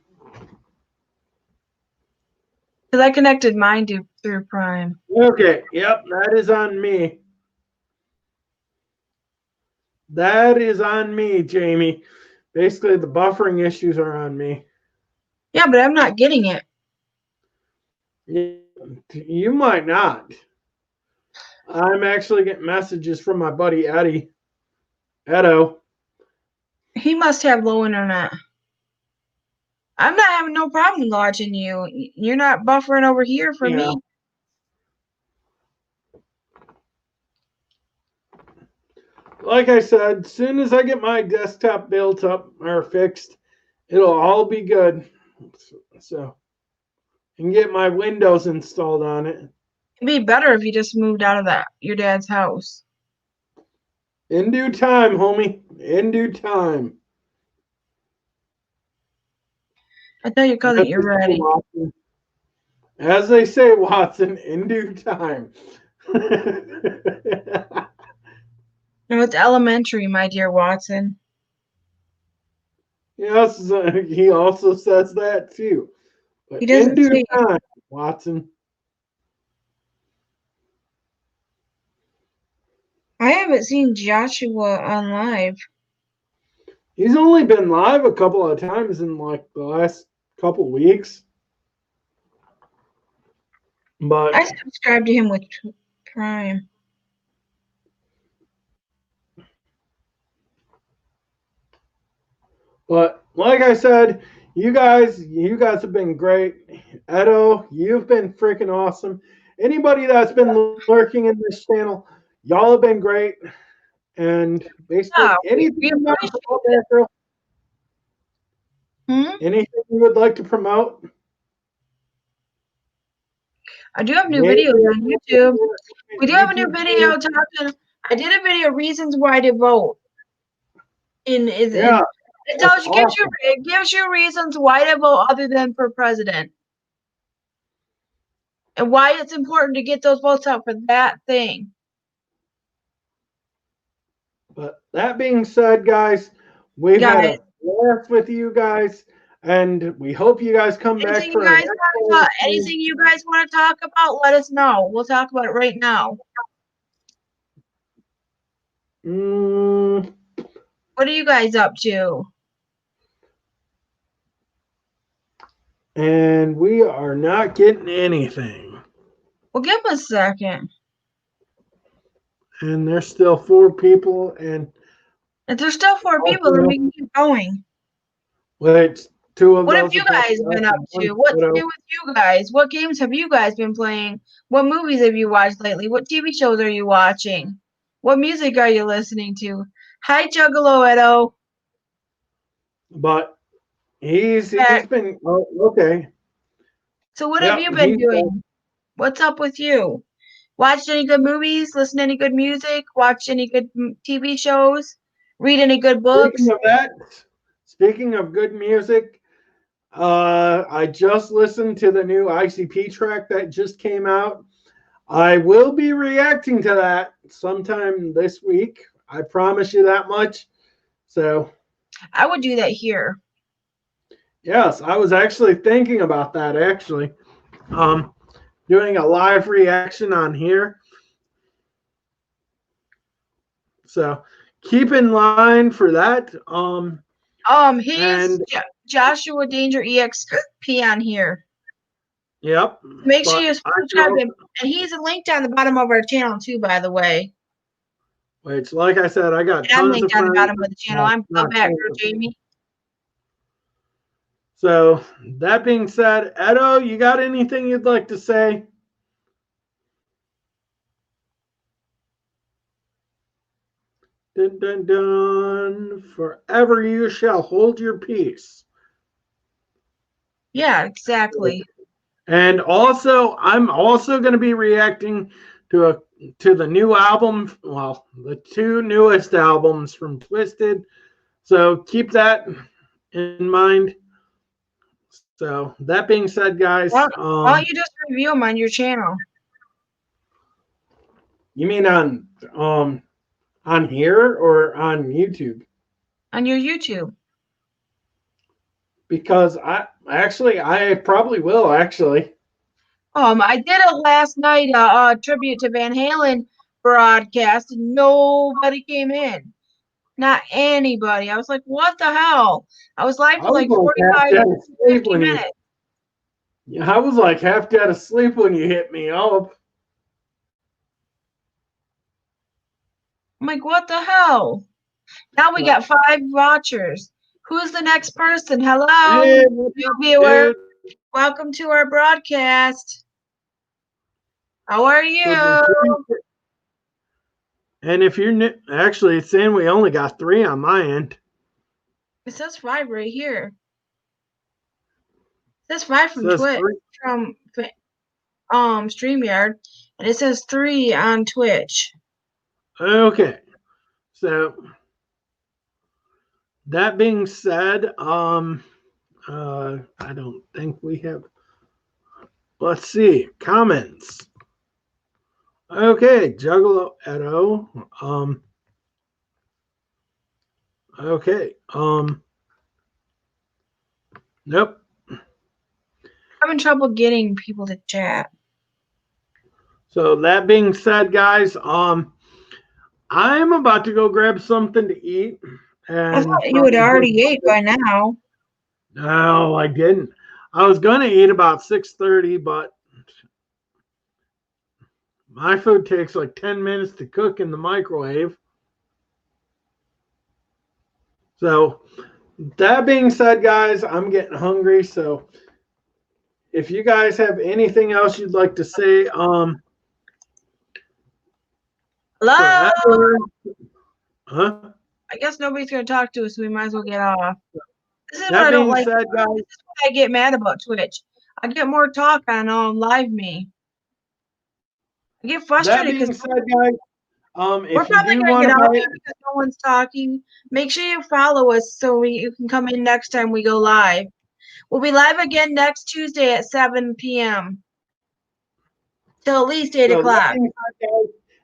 Because I connected mine to through Prime. okay, yep, that is on me. That is on me, Jamie. Basically, the buffering issues are on me. Yeah, but I'm not getting it. You might not. I'm actually getting messages from my buddy Edo. He must have low internet. I'm not having no problem watching you. You're not buffering over here for Yeah. me. Like I said, as soon as I get my desktop built up or fixed, it'll all be good. So, and get my Windows installed on it. It'd be better if you just moved out of your dad's house. In due time, homie. In due time. I tell your cousin you're ready. As they say, Watson, in due time. No, it's elementary, my dear Watson. Yes, he also says that too. But He doesn't in due say time, Watson. I haven't seen Joshua on live. He's only been live a couple of times in like the last couple weeks. But I subscribed to him with Prime. like I said, you guys have been great. Edo, you've been freaking awesome. Anybody that's been lurking in this channel, y'all have been great. And basically, Yeah, anything we you appreciate promote there, girl? Hmm? Anything you would like to promote? I do have new Maybe videos on YouTube. We do have a new YouTube video talking. I did a video reasons why to vote. Yeah, It that's tells you awesome. it gives you reasons why to vote other than for president. And why it's important to get those votes out for that thing. But that being said, guys, we've had a blast with you guys, and we hope you guys come back for our next one. Anything you guys want to talk about, let us know. We'll talk about it right now. What are you guys up to? And we are not getting anything. Well, give us a second. And there's still 4 people, and if there's still 4 people, then we can keep going. Wait, 2 of what those. have you guys been up to? What's new with you guys? What games have you guys been playing? What movies have you watched lately? What TV shows are you watching? What music are you listening to? Hi, Juggalo Edo. But he's been okay. So what have you been doing? What's up with you? Watched any good movies? Listened to any good music? Watched any good TV shows? Read any good books? Speaking of good music, I just listened to the new ICP track that just came out. I will be reacting to that sometime this week. I promise you that much. So I would do that here. Yes, I was actually thinking about that actually. Doing a live reaction on here. So keep in line for that. He's JoshuaDangerExp on here. Yep. Make sure you subscribe to him. And he's linked on the bottom of our channel too, by the way. Wait, so like I said, I got tons I'm linked of on the bottom of the channel. I'm Batgirljamie. So that being said, Edo, you got anything you'd like to say? Dun, dun, dun. Forever you shall hold your peace. Yeah, exactly. And also, I'm also going to be reacting to the new album. Well, the 2 newest albums from Twisted. So keep that in mind. So that being said, guys, why don't you just review them on your channel? You mean on here or on YouTube? On your YouTube. Because I probably will actually. I did it last night, a tribute to Van Halen broadcast, and nobody came in. Not anybody. I was like, what the hell? I was live for like 45, 50 minutes. I was like half dead asleep when you hit me up. I'm like, what the hell? Now we got 5 watchers. Who's the next person? Hello, new viewer. Welcome to our broadcast. How are you? And if you're new, actually, it's saying we only got 3 on my end. It says 5 right here. It says 5 from Twitch, from StreamYard, and it says 3 on Twitch. Okay, so that being said, I don't think we have. Let's see comments. Okay, Juggalo Edo. Okay. Nope. Having trouble getting people to chat. So that being said, guys, I'm about to go grab something to eat. And I thought you had already ate by now. No, I didn't. I was going to eat about 6:30, but my food takes like 10 minutes to cook in the microwave. So that being said, guys, I'm getting hungry. So if you guys have anything else you'd like to say, Hello. Huh? I guess nobody's gonna talk to us, so we might as well get off. This is That what I don't being like. said, guys, this is what I get mad about Twitch. I get more talk on LiveMe. I get frustrated that being because said, guys, we're if you probably do gonna want get to off here because no one's talking. Make sure you follow us so you can come in next time we go live. We'll be live again next Tuesday at 7 p.m. till at least 8 o'clock.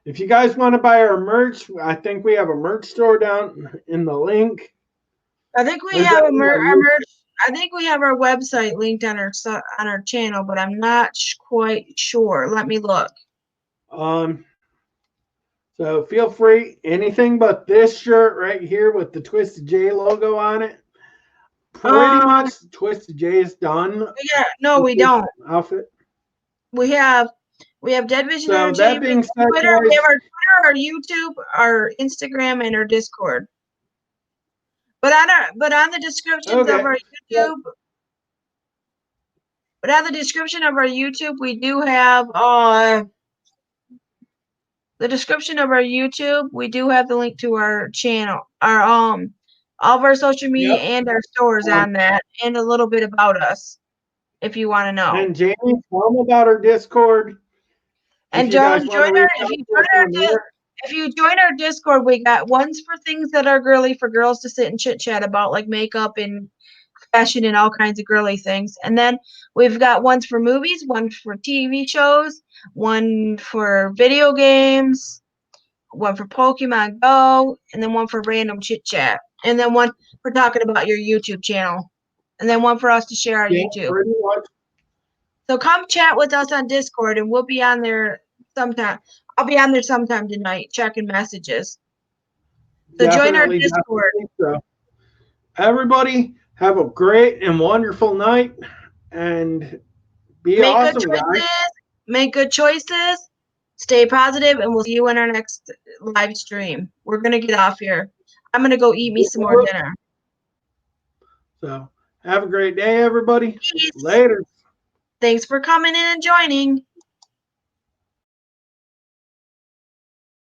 If you guys want to buy our merch, I think we have a merch store down in the link. I think we have our merch. I think we have our website linked on our channel, but I'm not quite sure. Let me look. So feel free. Anything but this shirt right here with the Twisted J logo on it. Pretty much Twisted J is done. Yeah, no, we don't. Outfit. We have Dead Vision So Entertainment. that being said, Twitter, guys, we have our Twitter, our YouTube, our Instagram, and our Discord. But on the descriptions of our YouTube, we do have the description of our YouTube. We do have the link to our channel, our all of our social media and our stores on that, and a little bit about us, if you want to know. And Jamie, tell them about our Discord. And if you join our Discord, we got ones for things that are girly for girls to sit and chit chat about, like makeup and fashion and all kinds of girly things. And then we've got ones for movies, one for TV shows, one for video games, one for Pokemon Go, and then one for random chit chat. And then one for talking about your YouTube channel. And then one for us to share our YouTube. So come chat with us on Discord, and we'll be on there sometime. I'll be on there sometime tonight, checking messages. So join our Discord. So. Everybody, have a great and wonderful night, and be awesome, guys. Make good choices. Stay positive, and we'll see you in our next live stream. We're going to get off here. I'm going to go eat me some more dinner. So have a great day, everybody. Peace. Later. Thanks for coming in and joining.